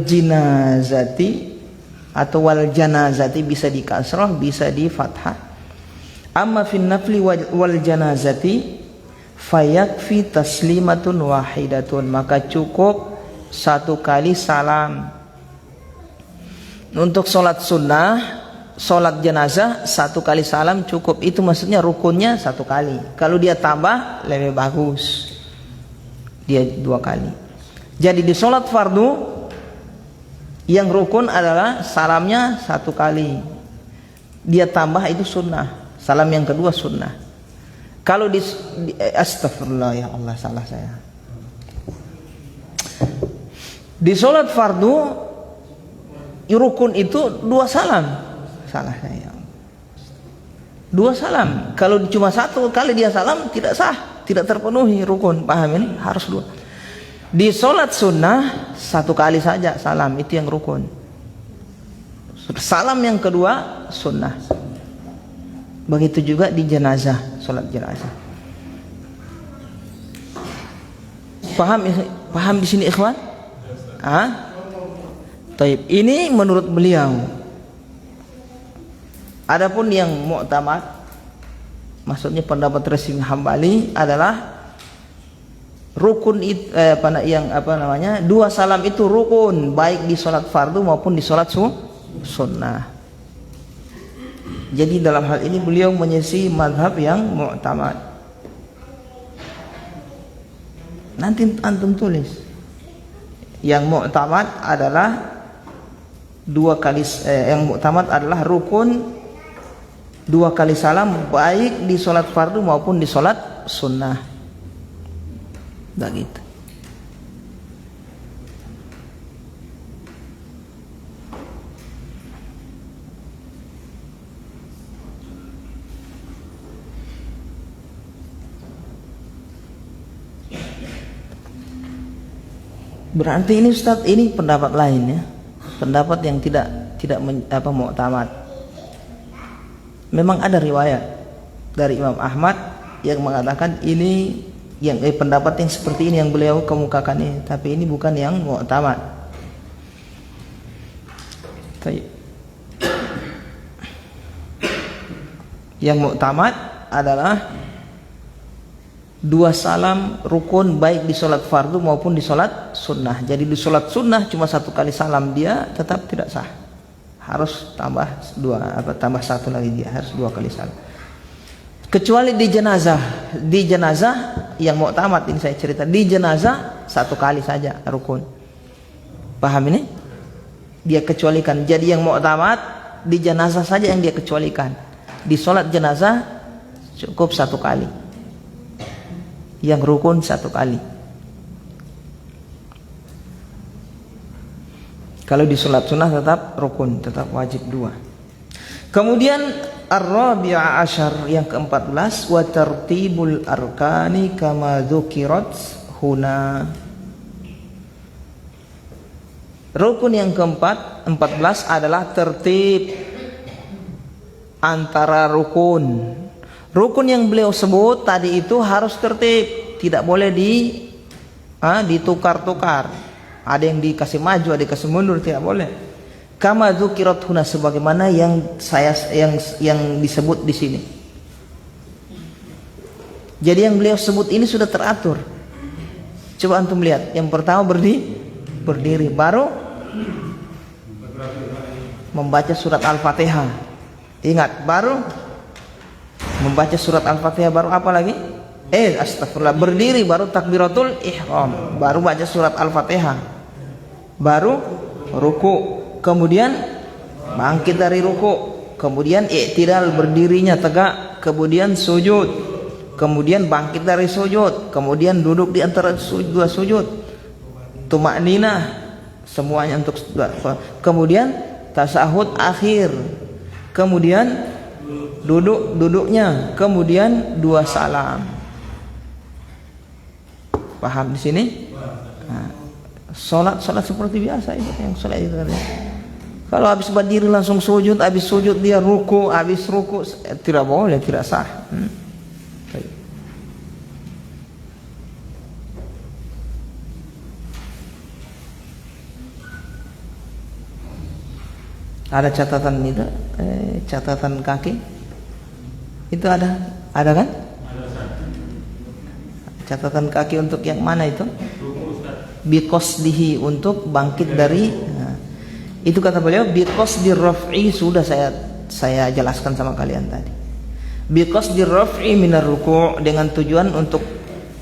jinazati atau wal janazati bisa di kasrah, bisa di fathah. Amma fin nafli wal janazati fayakfi taslimatun wahidatun, maka cukup 1 kali salam. Untuk sholat sunnah, sholat jenazah 1 kali salam cukup. Itu maksudnya rukunnya 1 kali. Kalau dia tambah lebih bagus, dia 2 kali. Jadi di sholat fardu yang rukun adalah salamnya 1 kali. Dia tambah itu sunnah. Salam yang kedua sunnah. Kalau astagfirullah ya Allah, salah saya. Di sholat fardu rukun itu 2 salam. Salah saya. 2 salam. Kalau cuma 1 kali dia salam tidak sah, tidak terpenuhi rukun. Paham ini? Harus 2. Di sholat sunnah 1 kali saja salam, itu yang rukun. Salam yang kedua sunnah. Begitu juga di jenazah, sholat jenazah. Paham di sini ikhwan? Taib. Ini menurut beliau. Adapun yang mu'tamad, maksudnya pendapat Resmi Hambali adalah rukun dua salam itu rukun baik di sholat fardu maupun di sholat sunnah. Jadi dalam hal ini beliau menyisi mazhab yang mu'tamad. Nanti antum tulis. Yang mu'tamad adalah yang mu'tamad adalah rukun 2 kali salam baik di sholat fardu maupun di sholat sunnah. Begitu. Berarti ini Ustaz, ini pendapat lain ya. Pendapat yang tidak mu'tamad. Memang ada riwayat dari Imam Ahmad yang mengatakan ini yang pendapat yang seperti ini yang beliau kemukakan ini, tapi ini bukan yang mu'tamad. Yang mu'tamad adalah 2 salam rukun baik di sholat fardu maupun di sholat sunnah. Jadi di sholat sunnah cuma 1 kali salam dia tetap tidak sah. Harus tambah 1 lagi, dia harus 2 kali salam. Kecuali di jenazah. Di jenazah yang mu'tamad ini saya cerita, di jenazah 1 kali saja rukun. Paham ini? Dia kecualikan. Jadi yang mu'tamad di jenazah saja yang dia kecualikan. Di sholat jenazah cukup 1 kali. Yang rukun 1 kali. Kalau di sholat sunnah tetap rukun, tetap wajib 2. Kemudian ar-rabi'a asyar yang ke-14, wa tartibul arkani kama dzukirat huna. Rukun yang ke-14 adalah tertib antara rukun. Rukun yang beliau sebut tadi itu harus tertib, tidak boleh ditukar-tukar. Ada yang dikasih maju, ada yang dikasih mundur, tidak boleh. Kama dzukirat huna, sebagaimana yang disebut di sini. Jadi yang beliau sebut ini sudah teratur. Coba antum lihat. Yang pertama berdiri, baru membaca surat Al-Fatihah. Ingat, baru membaca surat Al-Fatihah, baru apa lagi? Astagfirullah, berdiri baru takbiratul ihram, baru baca surat Al-Fatihah, baru ruku, kemudian bangkit dari ruku, kemudian i'tidal berdirinya tegak, kemudian sujud, kemudian bangkit dari sujud, kemudian duduk di antara 2 sujud, tumakninah semuanya untuk kemudian tasahud akhir, kemudian duduknya, kemudian 2 salam. Paham di sini? Nah, sholat seperti biasa itu yang sholat itu. Kalau habis berdiri langsung sujud, habis sujud dia ruku, habis ruku tidak boleh, tidak sah. Ada catatan itu, catatan kaki itu ada kan? Catatan kaki untuk yang mana itu? Biqasdihi, untuk bangkit dari. Itu kata beliau biqasdi raf'i, sudah saya jelaskan sama kalian tadi. Biqasdi raf'i minar ruku', dengan tujuan untuk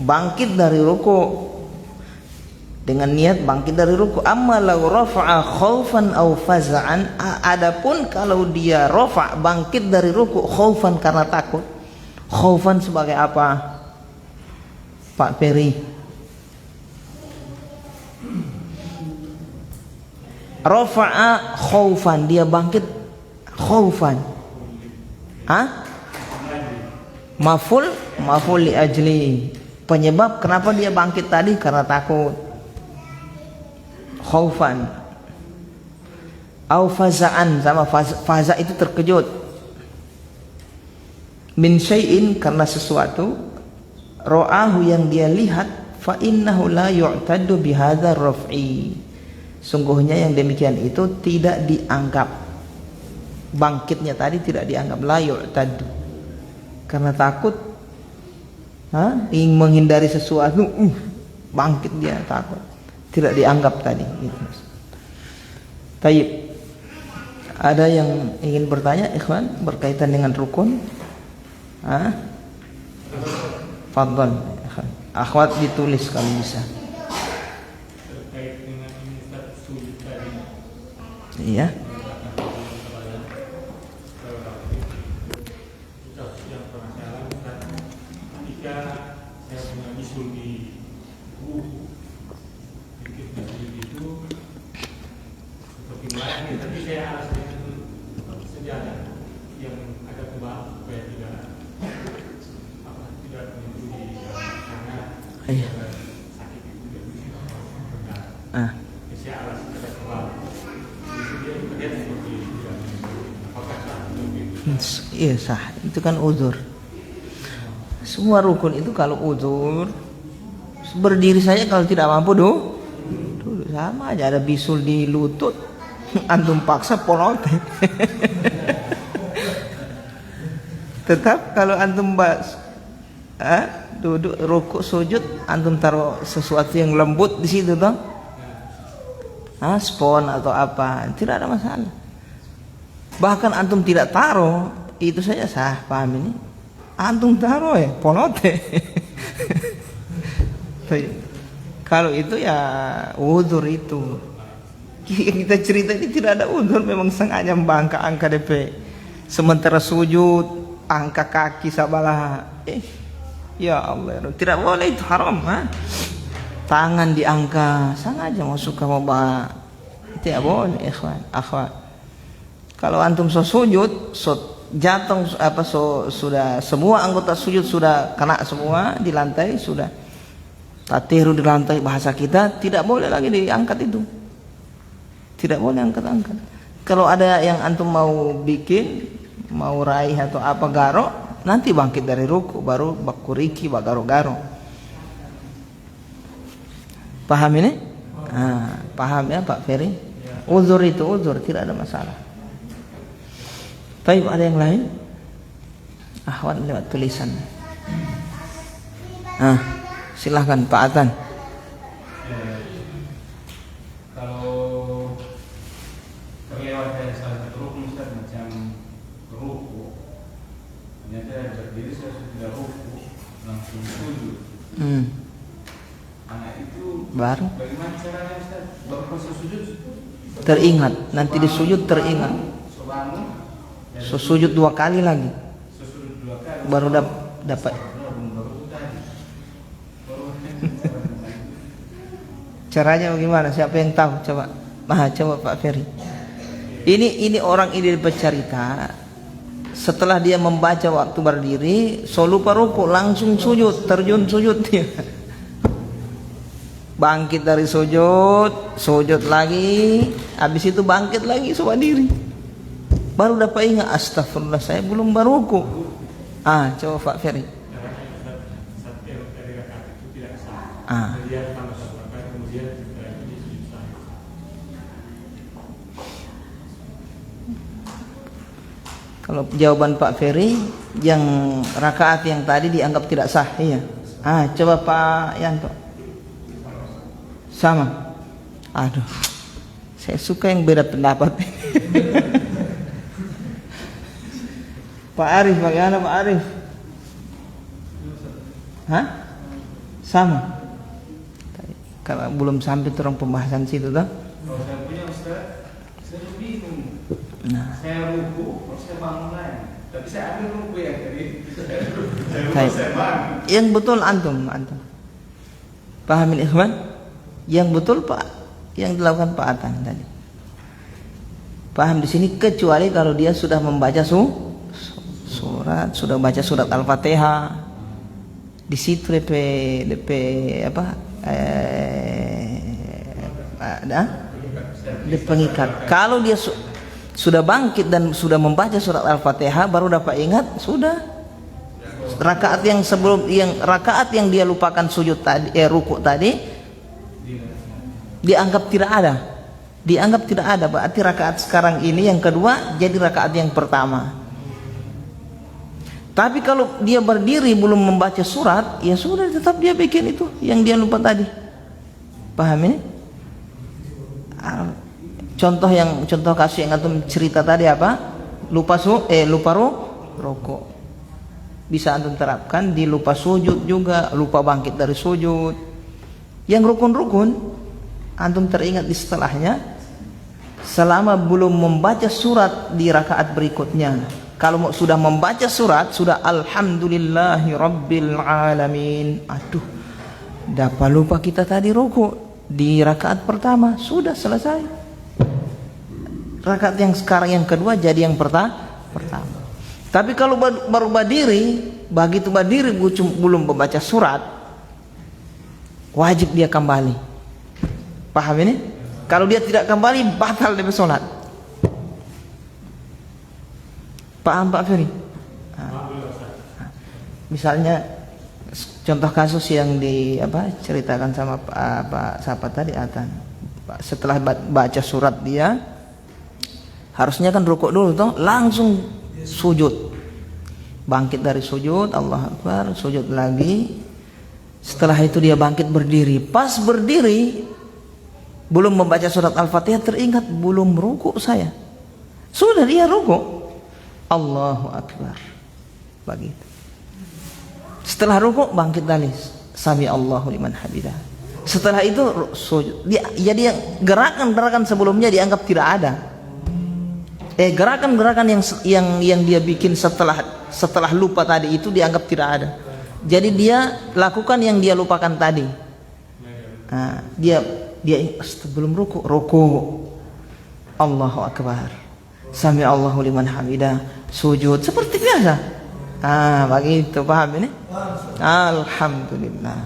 bangkit dari ruku', dengan niat bangkit dari ruku'. Amma law rafa'a khaufan aw faza'an, adapun kalau dia rafa' bangkit dari ruku' khaufan karena takut. Khaufan sebagai apa? Pak Peri, rafa'a khaufan, dia bangkit khaufan. Maful li ajli, penyebab kenapa dia bangkit tadi karena takut. Khaufan. Au faza'an, sama faza itu terkejut. Min syai'in, karena sesuatu. Ra'ahu, yang dia lihat. Fa innahu la yu'taddu bihadza raf'i. Sungguhnya yang demikian itu tidak dianggap. Bangkitnya tadi tidak dianggap, la yu'taddu. Karena takut, ingin menghindari sesuatu, bangkit dia takut. Tidak dianggap tadi. Gitu. Tayyib. Ada yang ingin bertanya, ikhwan, berkaitan dengan rukun? Fadhal. Akhwat ditulis kalau bisa. Terkait dengan ini Ustaz, sujud tadi. Iya. Yang penasaran Ustaz, ketika saya punya bisul di buku, sedikit bisul itu seperti mulai, tapi saya harus dengan sejadah yang agak tebal supaya tidak menyusui karena Iya. sakit itu jadi Ah. saya harus agak tebal. Jadi dia terlihat seperti tidak menyusui. Apakah sah itu? Iya sah, itu kan uzur. Semua rukun itu kalau uzur, berdiri saja kalau tidak mampu duduk sama aja. Ada bisul di lutut, antum paksa polote. Tetap kalau antum duduk rukuk sujud, antum taruh sesuatu yang lembut di situ toh, spon atau apa, tidak ada masalah. Bahkan antum tidak taruh, itu saja sah, paham ini? Antum taruh polote. Kalau itu ya uzur itu. Kita cerita ini tidak ada uzur, memang sengaja membangka angka DP. Sementara sujud, angka kaki sabalah. Ya Allah, tidak boleh, itu haram. Tangan diangkat, sengaja mau suka mau bah. Tidak boleh, ikhwan, akhwat. Kalau antum sujud, jatuh sudah semua anggota sujud sudah kena semua di lantai, sudah tatiru di lantai bahasa kita, tidak boleh lagi diangkat itu. Tidak boleh angkat-angkat. Kalau ada yang antum mau bikin, mau raih atau apa garo, nanti bangkit dari ruku baru bakuriki bagaro-garo. Paham ini? Paham ya Pak Ferry? Uzur itu uzur, tidak ada masalah. Baik, ada yang lain? Ahwat lewat tulisan. Silahkan Pak Atan. Kalau terlewat dari salah satu rukun Ustaz, macam ruku, ternyata berdiri saya sudah ruku langsung sujud. Anak itu Baru bagaimana caranya Ustaz? Baru proses sujud teringat, nanti di sujud teringat. Sujud 2 kali lagi. Baru dapat. Caranya bagaimana? Siapa yang tahu? Coba Pak Ferry. Ini orang ini bercerita. Setelah dia membaca waktu berdiri, lupa ruku, langsung sujud, terjun sujud dia. Bangkit dari sujud lagi, habis itu bangkit lagi sobat diri. Baru dapat ingat, astagfirullah saya belum baruku. Coba Pak Ferry. Kalau jawaban Pak Ferry, yang rakaat yang tadi dianggap tidak sah, iya. Coba Pak Yanto. Sama. Aduh, saya suka yang beda pendapat. Pak Arif, bagaimana Pak Arif? Sama. Kalau belum sampai terang pembahasan situ toh. Kalau saya punya Ustaz, saya bingung. Saya ruku, saya bangun lagi. Tapi saya ambil ruku ya tadi. Saya bangun. Yang betul antum. Pahamin ikhwan? Yang betul Pak, yang dilakukan Pak Atan tadi. Paham di sini, kecuali kalau dia sudah membaca surat, sudah baca surat Al-Fatihah. Di situ Di pengikat. Kalau dia sudah bangkit dan sudah membaca surat Al-Fatihah baru dapat ingat, sudah. Rakaat yang sebelum rakaat yang dia lupakan sujud tadi, ruku tadi dianggap tidak ada. Dianggap tidak ada. Berarti rakaat sekarang ini yang kedua jadi rakaat yang pertama. Tapi kalau dia berdiri belum membaca surat, ya sudah, tetap dia bikin itu yang dia lupa tadi. Paham ini? Contoh kasus yang antum cerita tadi apa? Lupa rokok. Bisa antum terapkan di lupa sujud juga, lupa bangkit dari sujud. Yang rukun-rukun antum teringat di setelahnya selama belum membaca surat di rakaat berikutnya. Kalau sudah membaca surat, sudah alhamdulillahi rabbil alamin. Aduh, dapat lupa kita tadi rukuk di rakaat pertama, sudah selesai. Rakaat yang sekarang yang kedua jadi yang pertama. Tapi kalau baru berdiri, begitu berdiri belum membaca surat, wajib dia kembali. Paham ini? Kalau dia tidak kembali, batal dia bersolat. Paham Pak Ferry? Misalnya contoh kasus yang ceritakan sama Pak siapa tadi Atan. Setelah baca surat dia harusnya kan rukuk dulu toh, langsung sujud. Bangkit dari sujud, Allah Akbar, sujud lagi. Setelah itu dia bangkit berdiri. Pas berdiri belum membaca surat Al-Fatihah teringat belum rukuk saya. Sudah dia rukuk. Allahu Akbar. Begitu. Setelah rukuk bangkit lagi. Sami Allahu liman hamidah. Setelah itu sujud. Jadi gerakan-gerakan sebelumnya dianggap tidak ada. Gerakan-gerakan yang dia bikin setelah lupa tadi itu dianggap tidak ada. Jadi dia lakukan yang dia lupakan tadi. Nah, dia sebelum rukuk Allahu Akbar. Sami Allahu liman hamidah, sujud seperti biasa. Begitu, paham ini? Alhamdulillah.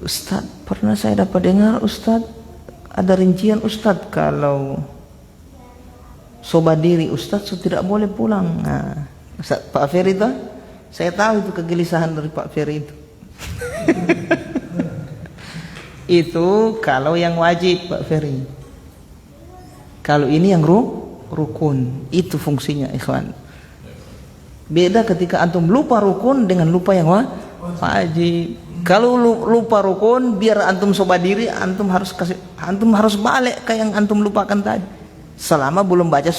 Ustaz, pernah saya dapat dengar Ustaz, ada rincian Ustaz kalau sobat diri Ustaz tidak boleh pulang. Ustaz, Pak Ferry itu, saya tahu itu kegelisahan dari Pak Ferry itu. Itu kalau yang wajib Pak Ferry. Kalau ini yang rukun, itu fungsinya ikhwan. Beda ketika antum lupa rukun dengan lupa yang wajib. Kalau lupa rukun, biar antum sobat diri, antum harus balik ke yang antum lupakan tadi. Selama belum baca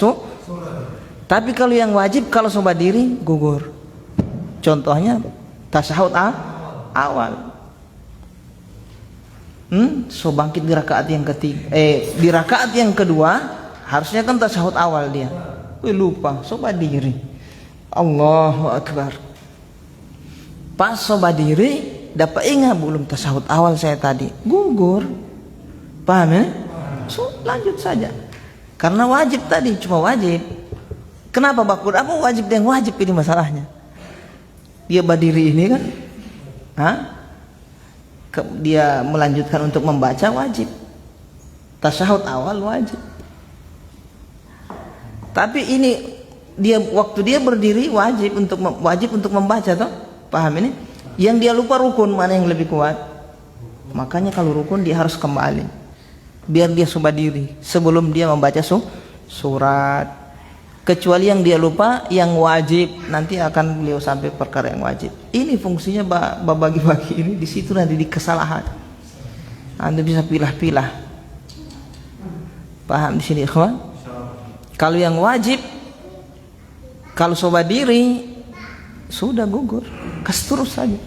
Tapi kalau yang wajib, kalau sobat diri gugur. Contohnya tasyahud awal. So bangkit di rakaat yang ketiga, di rakaat yang kedua harusnya kan tasyahud awal dia. Lupa, sobat diri. Allahu Akbar. Pas sobat diri dapat ingat belum tasyahud awal saya tadi, gugur. Paham ya? So lanjut saja. Karena wajib tadi cuma wajib. Kenapa bakur? Apa wajib yang wajib ini masalahnya? Dia berdiri ini kan, dia melanjutkan untuk membaca wajib. Tasyahud awal wajib. Tapi ini waktu dia berdiri wajib untuk membaca toh. Paham ini? Yang dia lupa rukun mana yang lebih kuat. Makanya kalau rukun dia harus kembali. Biar dia sobat diri sebelum dia membaca surat. Kecuali yang dia lupa yang wajib, nanti akan beliau sampai perkara yang wajib. Ini fungsinya bagi-bagi ini, di situ nanti di kesalahan. Anda bisa pilah-pilah. Paham di sini ikhwan? Kalau yang wajib, kalau sobat diri sudah gugur, kas terus saja.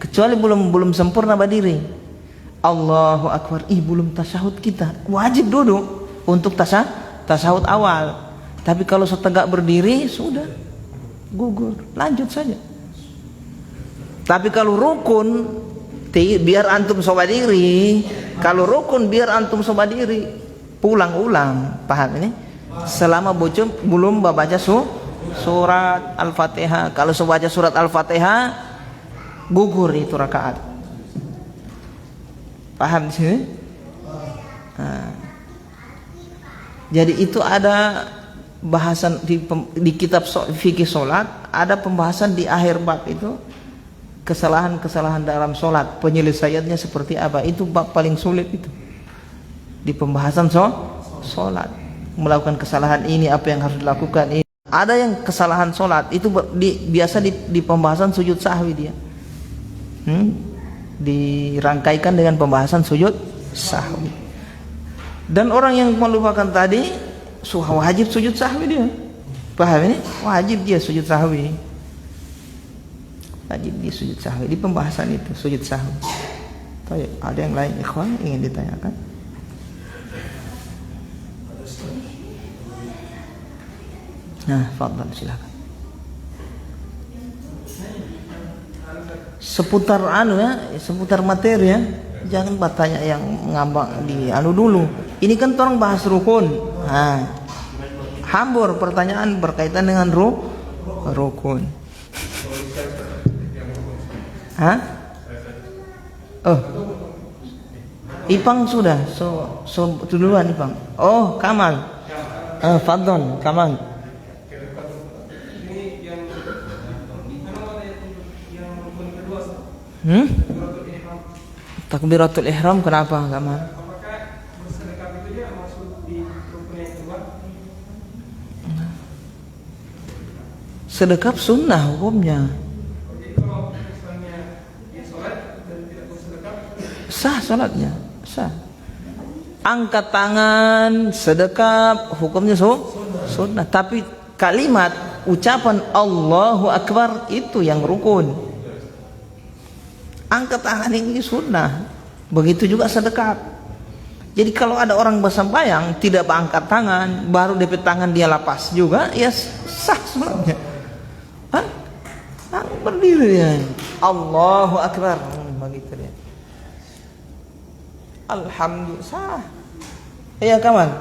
Kecuali belum sempurna berdiri. Allahu Akbar. Belum tasyahud kita. Wajib duduk untuk tasyahud awal. Tapi kalau setegak berdiri sudah gugur, lanjut saja. Tapi kalau rukun biar antum sobat diri. Kalau rukun biar antum sobat diri. Pulang-ulang, paham ini? Selama belum baca surat Al-Fatihah. Kalau baca surat Al-Fatihah gugur itu rakaat. Paham di sini? Nah, jadi itu ada bahasan di kitab fikih solat, ada pembahasan di akhir bab itu kesalahan-kesalahan dalam solat, penyelesaiannya seperti apa. Itu bab paling sulit itu di pembahasan solat. Melakukan kesalahan ini, apa yang harus dilakukan ini. Ada yang kesalahan solat itu biasa di pembahasan sujud sahwi dia. Dirangkaikan dengan pembahasan sujud sahwi. Dan orang yang melupakan tadi wajib sujud sahwi dia. Paham ini? Wajib dia sujud sahwi. Wajib dia sujud sahwi di pembahasan itu sujud sahwi. Baik, ada yang lain ikhwan ingin ditanyakan? Nah, fadhal silakan. Seputar seputar materi ya. Jangan bertanya yang ngambang di dulu. Ini kan orang bahas rukun. Nah, hambur pertanyaan berkaitan dengan rukun. Hah? Oh. Ipang sudah. So duluan Ipang. Oh, Kamal. Fadhon, Kamal. Takbiratul ihram kenapa Kamal? Apakah bersedekap itu dia masuk di rukun yang kedua? Sedekap sunnah hukumnya. Jadi kalau misalnya dia sholat dan tidak bersedekap, Sah sholatnya, sah. Angkat tangan, sedekap, hukumnya sunnah. Tapi kalimat ucapan Allahu Akbar itu yang rukun. Angkat tangan ini sunnah. Begitu juga sedekap. Jadi kalau ada orang bersembahyang tidak angkat tangan, baru DP tangan dia lapas juga, ya sah sholatnya. Berdiri dia. Allahu Akbar, begitu dia. Alhamdulillah sah. Iya Kamal.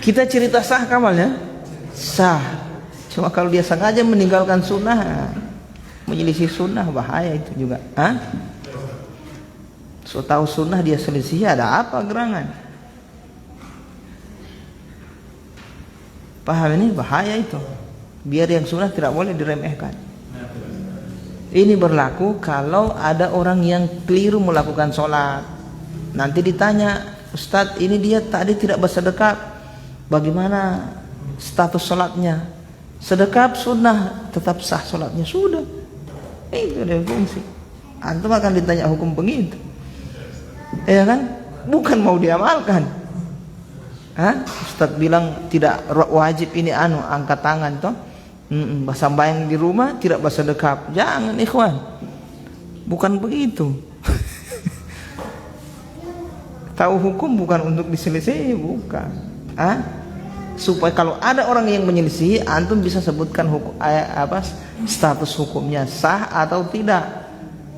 Kita cerita sah Kamal ya. Sah. Cuma kalau dia sengaja meninggalkan sunnah, menyelisih sunnah, bahaya itu juga. So tahu sunnah dia selisih, ada apa gerangan? Paham ini? Bahaya itu. Biar yang sunnah tidak boleh diremehkan. Ini berlaku kalau ada orang yang keliru melakukan sholat. Nanti ditanya, Ustadz ini dia tadi tidak bersedekap, bagaimana status sholatnya? Sedekap sunnah, tetap sah sholatnya, sudah. Itu ada fungsi. Antum akan ditanya hukum begitu, ya kan? Bukan mau diamalkan. Ustaz bilang tidak wajib ini angkat tangan toh. Sembahyang di rumah tidak bersedekap. Jangan ikhwan. Bukan begitu. Tahu hukum bukan untuk diselisih, bukan. Supaya kalau ada orang yang menyelisih, antum bisa sebutkan hukum status hukumnya sah atau tidak.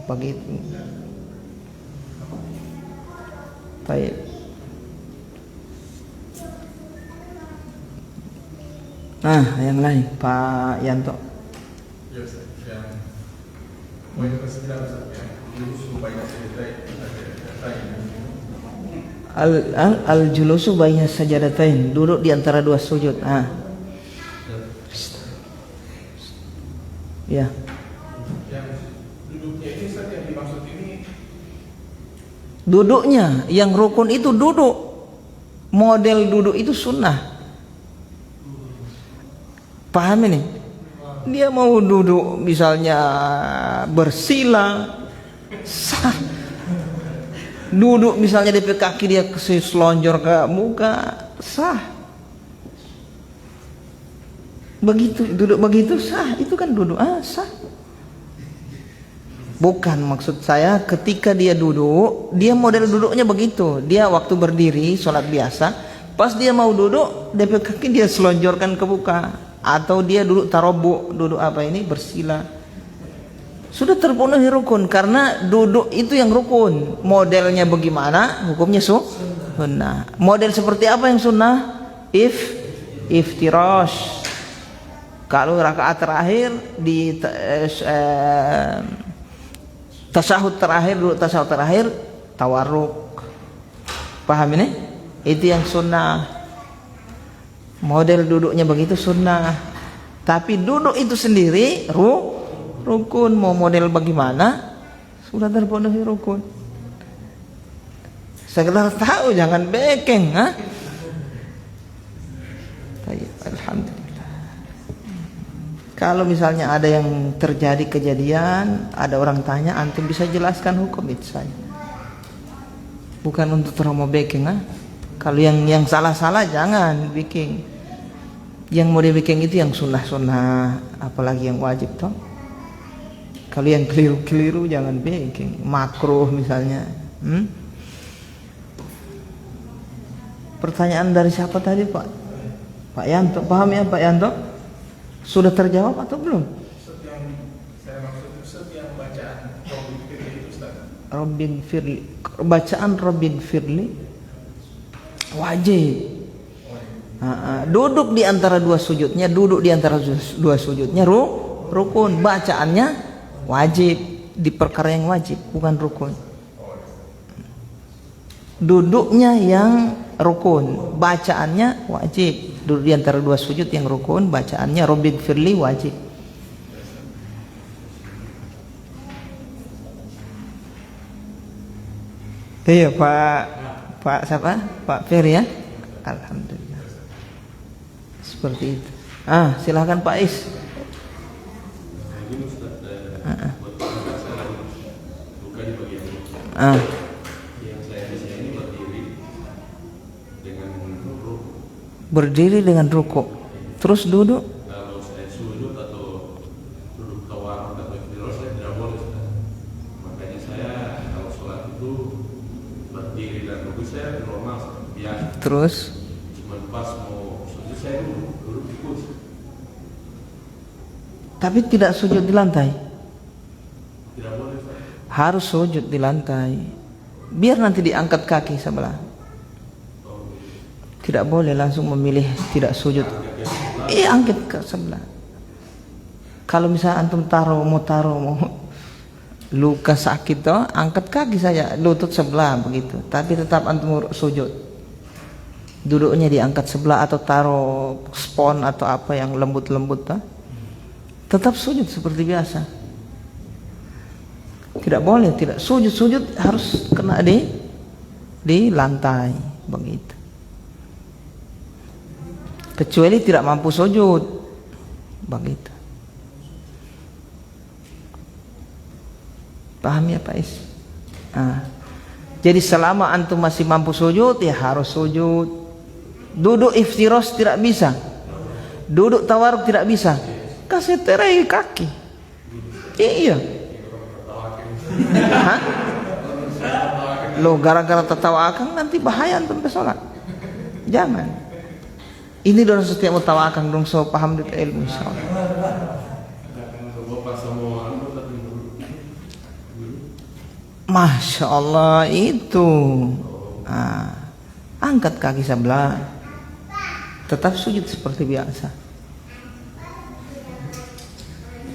Begitu. Baik. Nah, yang lain Pak Yanto. Ya, yang poin ke-9 julusu baina al-julusu baina sajadatain, duduk di antara dua sujud. Ya. Yang duduknya ini Ustaz, yang dimaksud ini Duduknya yang rukun itu duduk. Model duduk itu sunnah. Paham ini? Dia mau duduk misalnya bersila, sah. Duduk misalnya di kaki dia selonjor ke muka, sah. Begitu duduk begitu sah, itu kan duduk sah. Bukan maksud saya ketika dia duduk, dia model duduknya begitu. Dia waktu berdiri sholat biasa, pas dia mau duduk, DP kaki dia selonjorkan ke muka, atau dia duduk tarobu, duduk bersila. Sudah terpenuhi rukun, karena duduk itu yang rukun. Modelnya bagaimana? Hukumnya sunnah. Model seperti apa yang sunnah? Iftirash. Kalau rakaat terakhir di Tasyahud terakhir, duduk tasyahud terakhir tawarruk. Paham ini? Itu yang sunnah. Model duduknya begitu sunnah. Tapi duduk itu sendiri rukun. Mau model bagaimana sudah terpenuhi rukun. Sekedar tahu, jangan bekeng, ha? Alhamdulillah. Kalau misalnya ada yang terjadi kejadian, ada orang tanya, antum bisa jelaskan hukum itu saja. Bukan untuk terlalu bekeng, ha? Kalau yang salah-salah jangan bikin. Yang mau dibikin itu yang sunnah-sunnah, apalagi yang wajib toh. Kalau yang keliru-keliru jangan bikin. Makruh misalnya. Pertanyaan dari siapa tadi, Pak? Pak Yanto, paham ya Pak Yanto? Sudah terjawab atau belum? Saya maksud setiap bacaan Robin Firli itu Ustaz. Robin Firli, bacaan Robin Firli wajib. Duduk di antara dua sujudnya, rukun. Bacaannya wajib, di perkara yang wajib, bukan rukun. Duduknya yang rukun, bacaannya wajib. Duduk di antara dua sujud yang rukun, bacaannya Robin Firli wajib. Iya Pak siapa? Pak Ferry ya? Alhamdulillah. Seperti itu. Silahkan Pak Is. Berdiri dengan rukuk, terus duduk. Kalau saya sujud atau duduk tawarruk atau iftirash saya tidak boleh. Makanya saya kalau sholat itu berdiri dan rukuk saya normal biasa. Terus Cuma pas mau sujud saya duduk di kursi. tapi tidak sujud di lantai. Tidak boleh Pak. Harus sujud di lantai. Biar nanti diangkat kaki sebelah. Tidak boleh langsung memilih tidak sujud. Angkat ke sebelah. Kalau misalnya antum mau luka sakit toh, angkat kaki saja, lutut sebelah begitu. Tapi tetap antum sujud. Duduknya diangkat sebelah atau taruh spon atau apa yang lembut-lembut toh. Tetap sujud seperti biasa. Tidak boleh tidak sujud harus kena di lantai begitu. Kecuali tidak mampu sujud begitu. Paham ya Pak Is? Jadi selama antum masih mampu sujud ya harus sujud. Duduk iftirash tidak bisa. Duduk tawarruk tidak bisa. Kasih terai kaki. Iya. Loh, gara-gara tertawa akang nanti bahaya antum ke sholat. Jangan. Ini dalam setiap utawa akang dong, so paham detail ilmu insyaallah. Masya Allah itu. Angkat kaki sebelah, tetap sujud seperti biasa.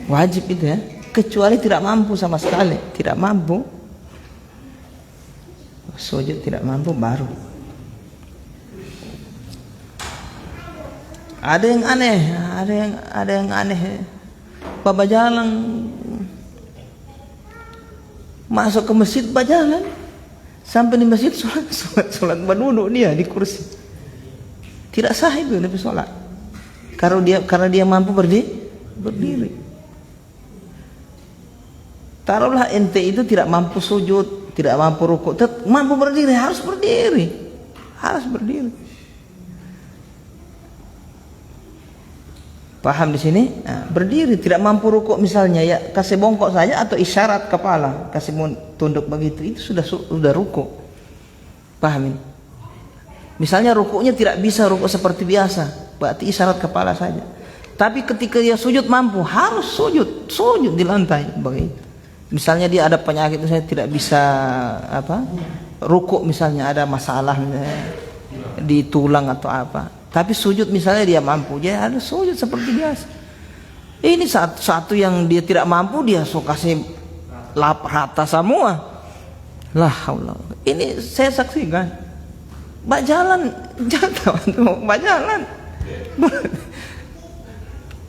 Wajib itu ya. Kecuali tidak mampu sama sekali, tidak mampu sujud, tidak mampu baru. Ada yang aneh. Bapak jalan masuk ke masjid berjalan sampai di masjid sholat berduduk dia di kursi. Tidak sah itu lebih sholat. Karena dia mampu berdiri. Taruhlah ente itu tidak mampu sujud, tidak mampu rukuk, mampu berdiri, harus berdiri. Paham di sini? Berdiri, tidak mampu rukuk misalnya ya kasih bongkok saja atau isyarat kepala, kasih tunduk begitu, itu sudah rukuk. Paham ini? Misalnya rukuknya tidak bisa rukuk seperti biasa, berarti isyarat kepala saja. Tapi ketika dia sujud mampu, harus sujud di lantai begitu. Misalnya dia ada penyakit, saya tidak bisa rukuk misalnya, ada masalah di tulang atau apa. Tapi sujud misalnya dia mampu, dia harus sujud seperti biasa. Ini satu yang dia tidak mampu, dia kasih lap rata semua. Lah haula. Ini saya saksikan. Mbak jalan, jatuh, mbak jalan.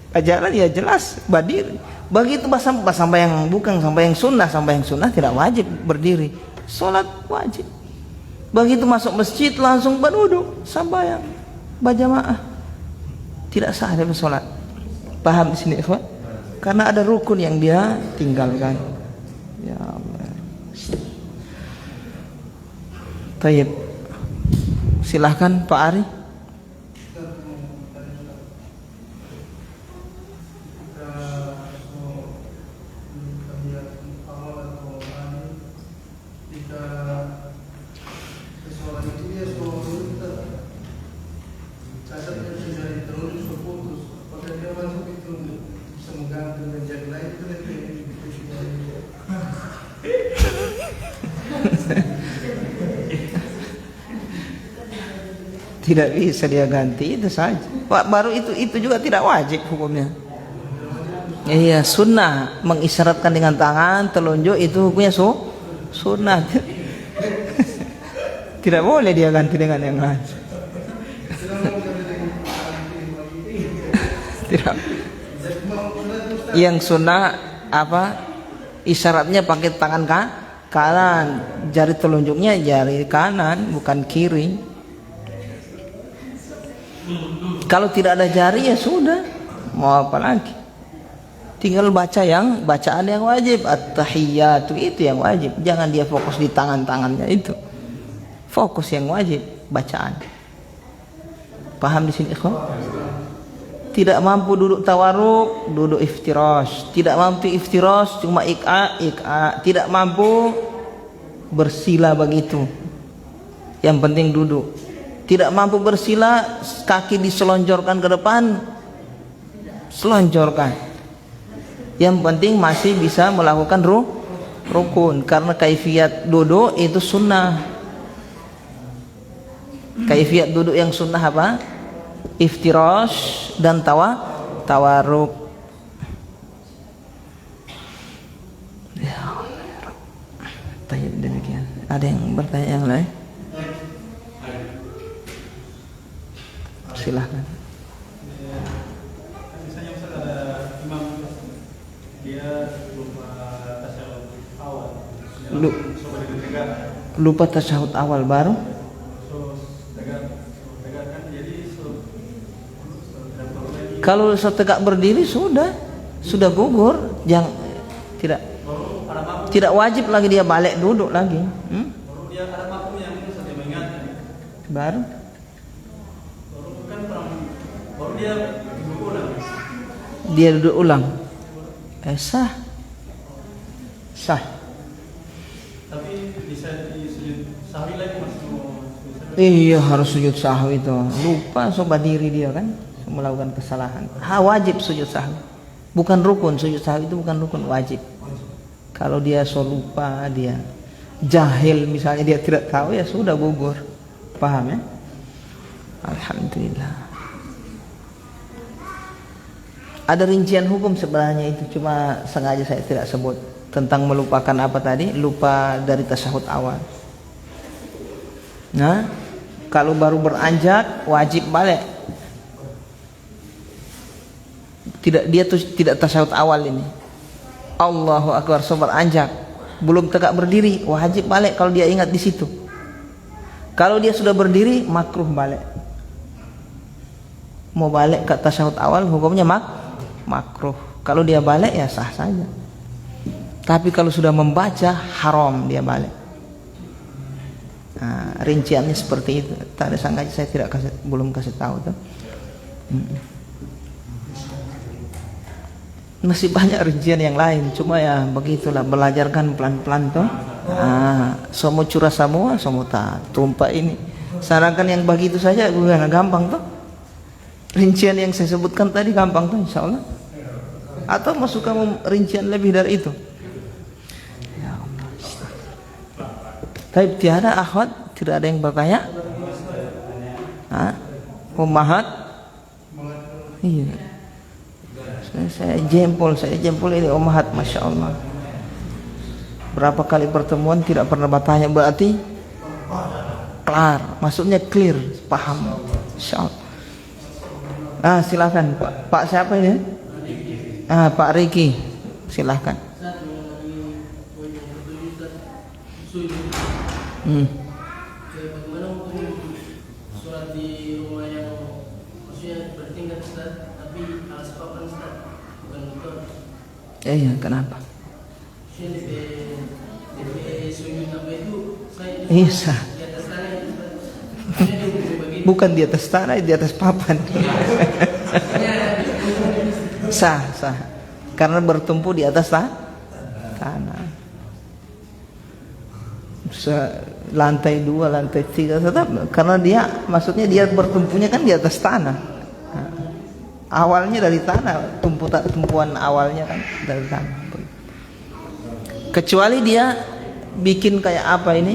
Mbak jalan ya jelas berdiri. Begitu sampai yang bukan sampai yang sunnah tidak wajib berdiri. Sholat wajib. Begitu masuk masjid langsung berduduk sampai yang berjamaah. Tidak sah dia sholat. Paham di sini, ikhwan? Karena ada rukun yang dia tinggalkan. Ya Allah. Tayyib. Silahkan Pak Ari. Tidak bisa dia ganti, itu saja. Baru itu juga tidak wajib hukumnya. Iya, sunnah mengisyaratkan dengan tangan, telunjuk itu hukumnya sunnah. Tidak boleh dia ganti dengan yang lain. Tidak. Yang sunnah apa? Isyaratnya pakai tangan kanan, jari telunjuknya jari kanan, bukan kiri. Kalau tidak ada jari ya sudah, mau apa lagi? Tinggal bacaan yang wajib, at-tahiyyatu itu yang wajib. Jangan dia fokus di tangannya itu. Fokus yang wajib bacaan. Paham di sini, ikhwan? Tidak mampu duduk tawarruk, duduk iftirash. Tidak mampu iftirash, cuma iqa. Tidak mampu bersila begitu. Yang penting duduk. Tidak mampu bersila, kaki diselonjorkan ke depan, selonjorkan. Yang penting masih bisa melakukan rukun, karena kaifiat duduk itu sunnah. Kaifiat duduk yang sunnah apa? Iftirash dan tawarruk. Ya, demikian. Ada yang bertanya yang lain? Silahkan. Misalnya Ustaz ada imam dia lupa tasyahud awal. Lupa tasyahud awal baru? Kalau setegak berdiri sudah gugur, tidak wajib lagi dia balik duduk lagi. Baru dia ada makmum yang Ustaz yang mengingatkan. Baru dia duduk ulang. Sah. Tapi bisa di sujud sahwi lagi Mas. Iya, harus sujud sahwi itu. Lupa sobat diri dia kan melakukan kesalahan. Wajib sujud sahwi. Bukan rukun, sujud sahwi itu bukan rukun, wajib. Kalau dia lupa, dia jahil misalnya, dia tidak tahu, ya sudah gugur. Paham ya? Alhamdulillah. Ada rincian hukum sebenarnya, itu cuma sengaja saya tidak sebut. Tentang melupakan apa tadi? Lupa dari tasyahud awal. Nah, kalau baru beranjak wajib balik. Dia tidak tasyahud awal ini. Allahu Akbar, so beranjak, belum tegak berdiri, wajib balik kalau dia ingat di situ. Kalau dia sudah berdiri, makruh balik. Mau balik ke tasyahud awal hukumnya makruh. Kalau dia balik ya sah saja. Tapi kalau sudah membaca, haram dia balik. Nah, rinciannya seperti itu. Tadi sengaja saya belum kasih tahu tuh. Masih banyak rincian yang lain, cuma ya begitulah, belajarkan pelan-pelan tuh. Semua curah semua tak tumpah ini. Sarankan yang begitu saja bukan gampang tuh. Rincian yang saya sebutkan tadi gampang tuh, insyaallah. Atau masuk kamu rincian lebih dari itu? Ya Allah. Tapi tiada akhwat, tidak ada yang bertanya? Ummahat? Iya. Saya jempol ini ummahat, masya Allah. Berapa kali pertemuan tidak pernah bertanya, berarti kelar, maksudnya clear, paham. Insyaallah. Silakan Pak siapa ini? Pak Riki, silakan. Bagaimana hukum sholat di rumah yang maksudnya bertingkat Ustaz, tapi alas papan Ustaz, bukan betul? Iya, kenapa? Sujud apa itu? Iya, Di atas tanah itu Ustaz. bukan di atas tanah, di atas papan. Sah. Karena bertumpu di atas tanah. Lantai 2, lantai 3 tetap, karena dia maksudnya dia bertumpunya kan di atas tanah. Awalnya dari tanah, tumpuan awalnya kan dari tanah. Kecuali dia bikin kayak apa ini?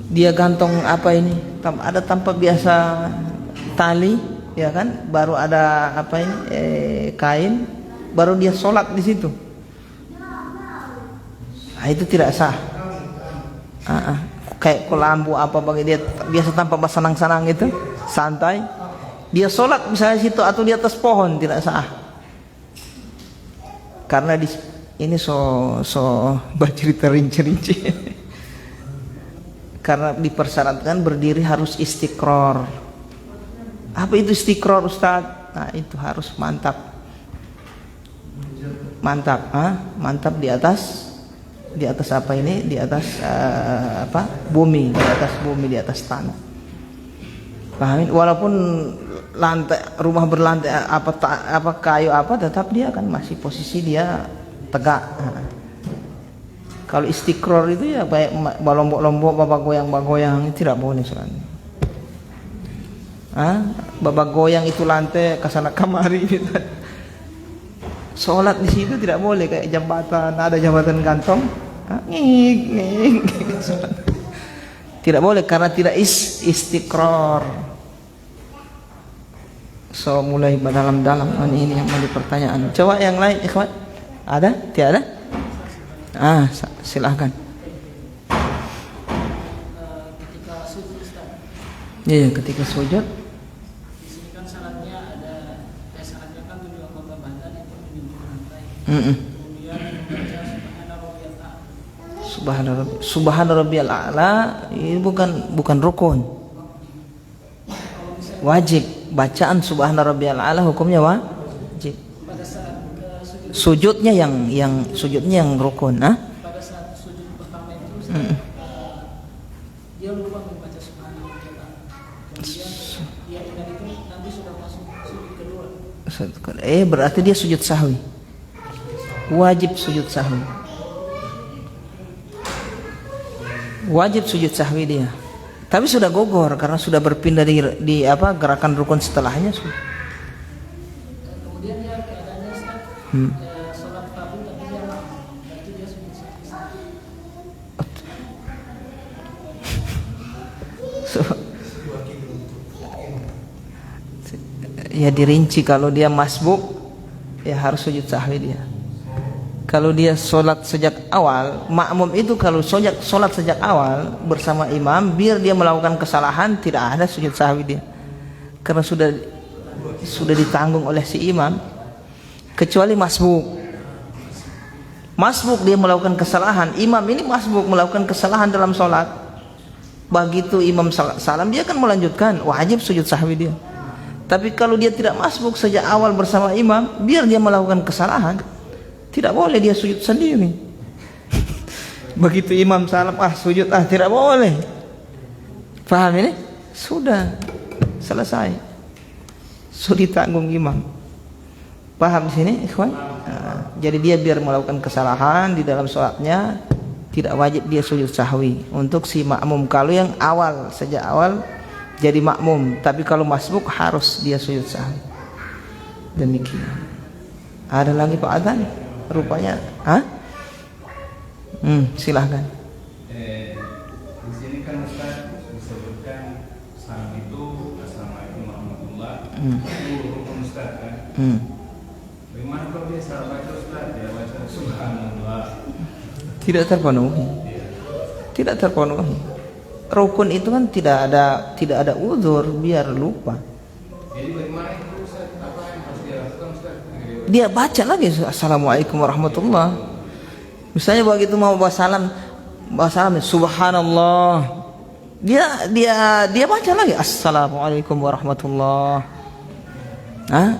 Dia gantung apa ini? Ada tanpa biasa tali, ya kan? Baru ada apa ini? Kain, baru dia sholat di situ. Itu tidak sah. Kayak kelambu apa bagi dia biasa tanpa bersenang-senang itu, santai. Dia sholat misalnya situ atau di atas pohon, tidak sah. Karena ini so bercerita rinci-rinci. Karena dipersyaratkan berdiri harus istiqrar. Apa itu istiqrar, Ustaz? Nah, itu harus mantap. Mantap di atas apa ini? Di atas bumi, di atas tanah. Pahamin? Walaupun rumah berlantai apa kayu apa, tetap dia kan masih posisi dia tegak. Kalau istiqrar itu ya kayak lombok-lombok, babak goyang tidak boleh sholat. Babak goyang itu lantai kesana kemari gitu. Sholat di situ tidak boleh kayak jambatan, ada jambatan gantung, ngik. Tidak boleh karena tidak istiqrar. So mulai dalam-dalam ini yang mau dipertanyaan. Coba yang lain, ikhwan. Ada? Tiada? Silahkan. Ketika sujud Ustaz. Iya, ketika sujud. Di sini kan syaratnya ada, syaratnya kan 7 anggota badan itu menyentuh lantai. Kemudian membaca Subhana rabbiyal a'la ini bukan rukun. Wajib bacaan subhana rabbiyal a'la hukumnya wajib. Pada saat sujud Sujudnya yang rukun, pada saat sujud pertama itu Ustaz, dia lupa membaca subhanallah. Kemudian dia ingat itu nanti sudah masuk sujud kedua. Berarti dia sujud sahwi. Wajib sujud sahwi. Wajib sujud sahwi dia. Tapi sudah gogor karena sudah berpindah di gerakan rukun setelahnya sudah. Kemudian dia keadaannya Ustaz, sholat fardu tapi dia berarti dia sujud sahwi. Ya dirinci, kalau dia masbuk ya harus sujud sahwi dia. Kalau dia sholat sejak awal, makmum itu kalau sholat sejak awal bersama imam, biar dia melakukan kesalahan tidak ada sujud sahwi dia, karena sudah ditanggung oleh si imam. Kecuali masbuk dia melakukan kesalahan, imam ini masbuk melakukan kesalahan dalam sholat, begitu imam salam dia akan melanjutkan, wajib sujud sahwi dia. Tapi kalau dia tidak masbuk sejak awal bersama imam, biar dia melakukan kesalahan, tidak boleh dia sujud sendiri. Begitu imam salam, sujud, tidak boleh. Paham ini? Sudah selesai. Sudah ditanggung imam. Paham di sini, ikhwan? Jadi dia biar melakukan kesalahan di dalam sholatnya, tidak wajib dia sujud sahwi untuk si makmum. Kalau yang awal, sejak awal jadi makmum, tapi kalau masbuk harus dia sujud sahwi. Demikian. Ada lagi Pak Adhan? Rupanya, silahkan. Di sini kan Ustaz disebutkan salam itu assalamualaikum warahmatullah. Itu rukun Ustaz kan. Bagaimana kalau dia salah baca Ustaz? Dia baca subhanallah. Tidak terpenuhi. Tidak terpenuhi. Rukun itu kan tidak ada uzur biar lupa. Jadi bagaimana itu Ustaz? Apa yang harus dia lakukan Ustaz? Dia baca lagi assalamualaikum warahmatullah. Misalnya begitu mau bawa salam subhanallah. Dia baca lagi assalamualaikum warahmatullah.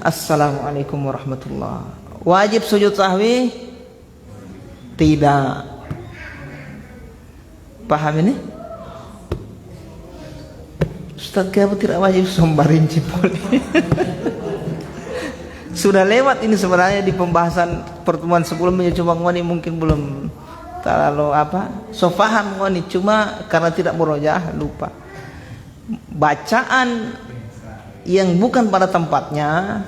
Assalamualaikum warahmatullah. Wajib sujud sahwi? Tidak. Paham ini? Ustaz kenapa tidak wajib sombarin cipoli? Sudah lewat ini sebenarnya di pembahasan pertemuan sebelumnya, cuma ngoni mungkin belum terlalu so paham ngoni, cuma karena tidak murojaah lupa. Bacaan yang bukan pada tempatnya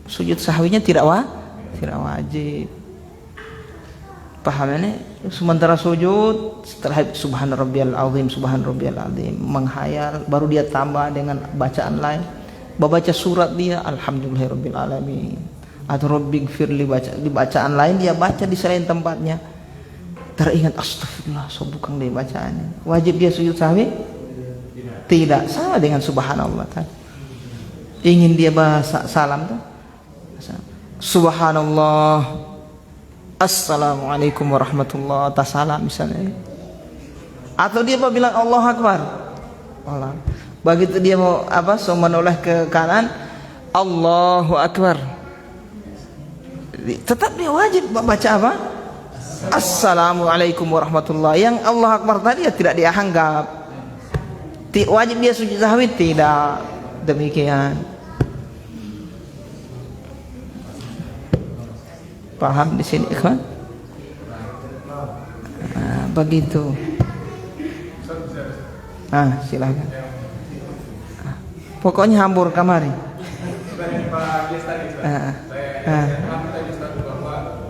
sujud sahwinya tidak wajib. Paham ini? Sementara sujud setelah subhan rabbiyal azim menghayal, baru dia tambah dengan bacaan lain. Baca surat dia alhamdulillahirabbil alamin atau rabbighfirli, di bacaan lain dia baca di selain tempatnya. Teringat astagfirullah, so bukan dia bacaannya. Wajib dia sujud sahwi? Tidak. Sama dengan subhanallah tadi. Ingin dia bahasa salam tuh subhanallah, assalamualaikum warahmatullah, tasalam misalnya. Atau dia mau bilang Allahu akbar. Allah. Begitu dia mau so menoleh ke kanan, Allahu akbar. Tetap dia wajib baca apa? Assalamualaikum warahmatullah. Yang Allahu akbar tadi ya tidak dianggap. Wajib dia sujud sahwi? Tidak. Demikian. Paham di sini kan? Begitu. Silakan. Pokoknya hambur kamari. Pak Yes tadi saya tadi Ustaz bahwa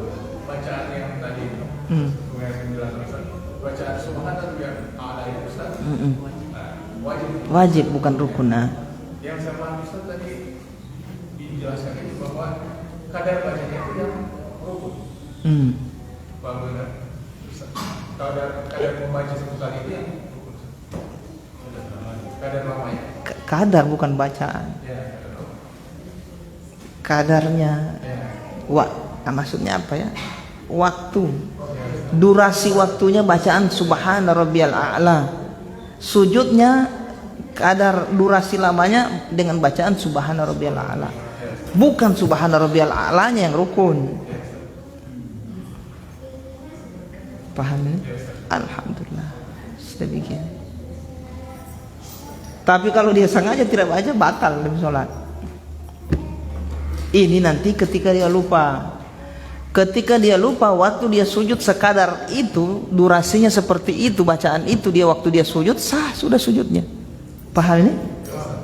bacaan yang tadi bacaan subhanallah itu Ustaz wajib bukan rukun. Yang saya paham Ustaz tadi dijelaskan itu bahwa kadar bacanya itu yang rukun. Kadar membaca satu kali itu yang rukun. Kadar lamanya. Kadar bukan bacaan. Kadarnya. Maksudnya apa ya? Waktu. Durasi waktunya bacaan subhana rabbiyal a'la. Sujudnya kadar durasi lamanya dengan bacaan subhana rabbiyal a'la. Bukan subhana rabbiyal a'lanya yang rukun. Paham ini? Alhamdulillah. Sedemikian. Tapi kalau dia sengaja tidak baca, batal dalam sholat. Ini nanti ketika dia lupa. Ketika dia lupa, waktu dia sujud sekadar itu, durasinya seperti itu, bacaan itu, dia waktu dia sujud, sah sudah sujudnya. Paham ini?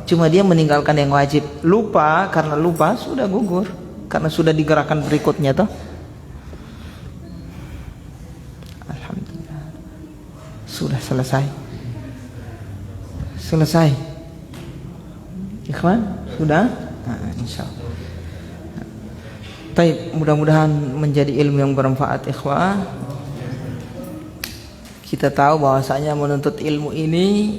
Cuma dia meninggalkan yang wajib. Lupa, karena lupa sudah gugur. Karena sudah digerakkan berikutnya toh. Alhamdulillah. Sudah selesai. Selesai. Ikhwan, sudah? Insyaallah. Baik, mudah-mudahan menjadi ilmu yang bermanfaat, ikhwan. Kita tahu bahwasanya menuntut ilmu ini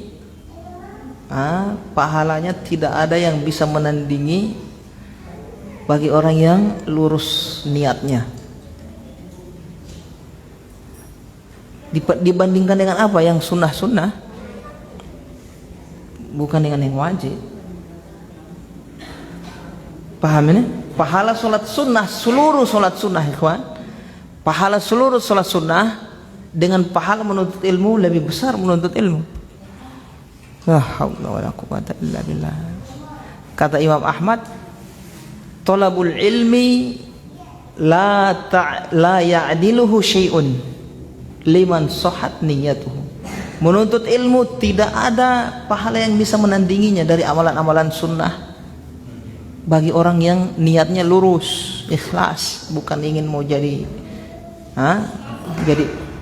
pahalanya tidak ada yang bisa menandingi bagi orang yang lurus niatnya. Dibandingkan dengan apa? Yang sunnah-sunnah, bukan dengan yang wajib. Paham ini? Pahala solat sunnah, seluruh solat sunnah, ikhwan. Pahala seluruh solat sunnah dengan pahala menuntut ilmu lebih besar menuntut ilmu. La haula wala quwwata illa billah. Kata Imam Ahmad, talabul ilmi la ya'diluhu syai'un liman sahhat niyatuhu. Menuntut ilmu tidak ada pahala yang bisa menandinginya dari amalan-amalan sunnah bagi orang yang niatnya lurus, ikhlas, bukan ingin mau jadi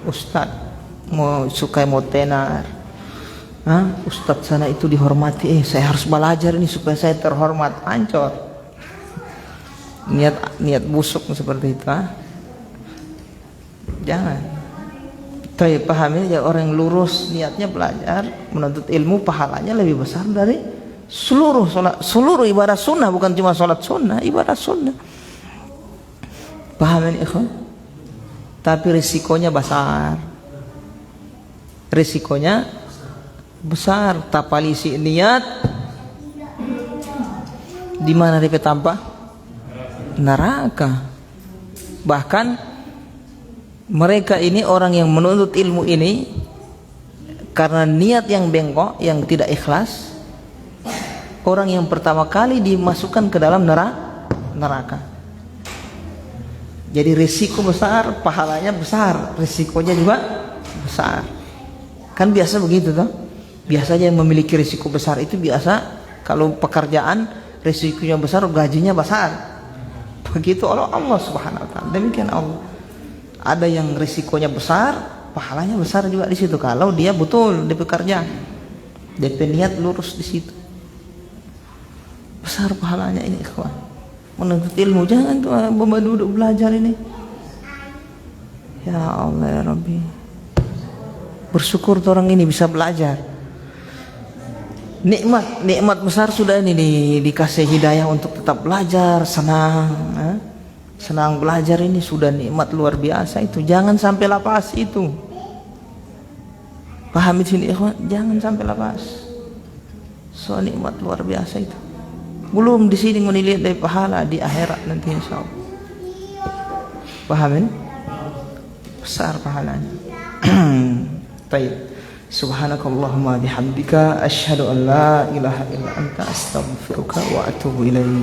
ustad, mau tenar. Ustadz sana itu dihormati, saya harus belajar ini supaya saya terhormat. Hancur. niat busuk seperti itu, jangan. Tapi pahami ya, orang yang lurus niatnya belajar menuntut ilmu, pahalanya lebih besar dari seluruh ibadah sunnah, bukan cuma sholat sunnah, ibadah sunnah. Paham ini ikhwan? Tapi risikonya besar. Risikonya besar. Tapalisi niat, di mana dia tampak? Neraka. Bahkan mereka ini, orang yang menuntut ilmu ini, karena niat yang bengkok, yang tidak ikhlas, orang yang pertama kali dimasukkan ke dalam neraka. Jadi risiko besar, pahalanya besar, risikonya juga besar. Kan biasa begitu toh? Biasanya yang memiliki risiko besar itu biasa kalau pekerjaan risikonya besar, gajinya besar. Begitu Allah Subhanahu wa taala. Demikian Allah. Ada yang risikonya besar, pahalanya besar juga di situ kalau dia betul di pekerjaan. Dia niat lurus di situ. Besar pahalanya ini, ikhwan. Menuntut ilmu jangan tuh duduk belajar ini. Ya Allah ya Rabbi, bersyukur tuh orang ini bisa belajar. Nikmat besar sudah ini dikasih hidayah untuk tetap belajar, senang belajar, ini sudah nikmat luar biasa itu. Jangan sampai lepas itu. Paham di sini ikhwan? Jangan sampai lepas. So nikmat luar biasa itu. Belum di sini menilai dari pahala, di akhirat nanti insyaallah. Pahamin? Besar pahalanya. Baik. Subhanakallahumma bihamdika asyhadu an la ilaha illa anta astaghfiruka wa atubu ilaik.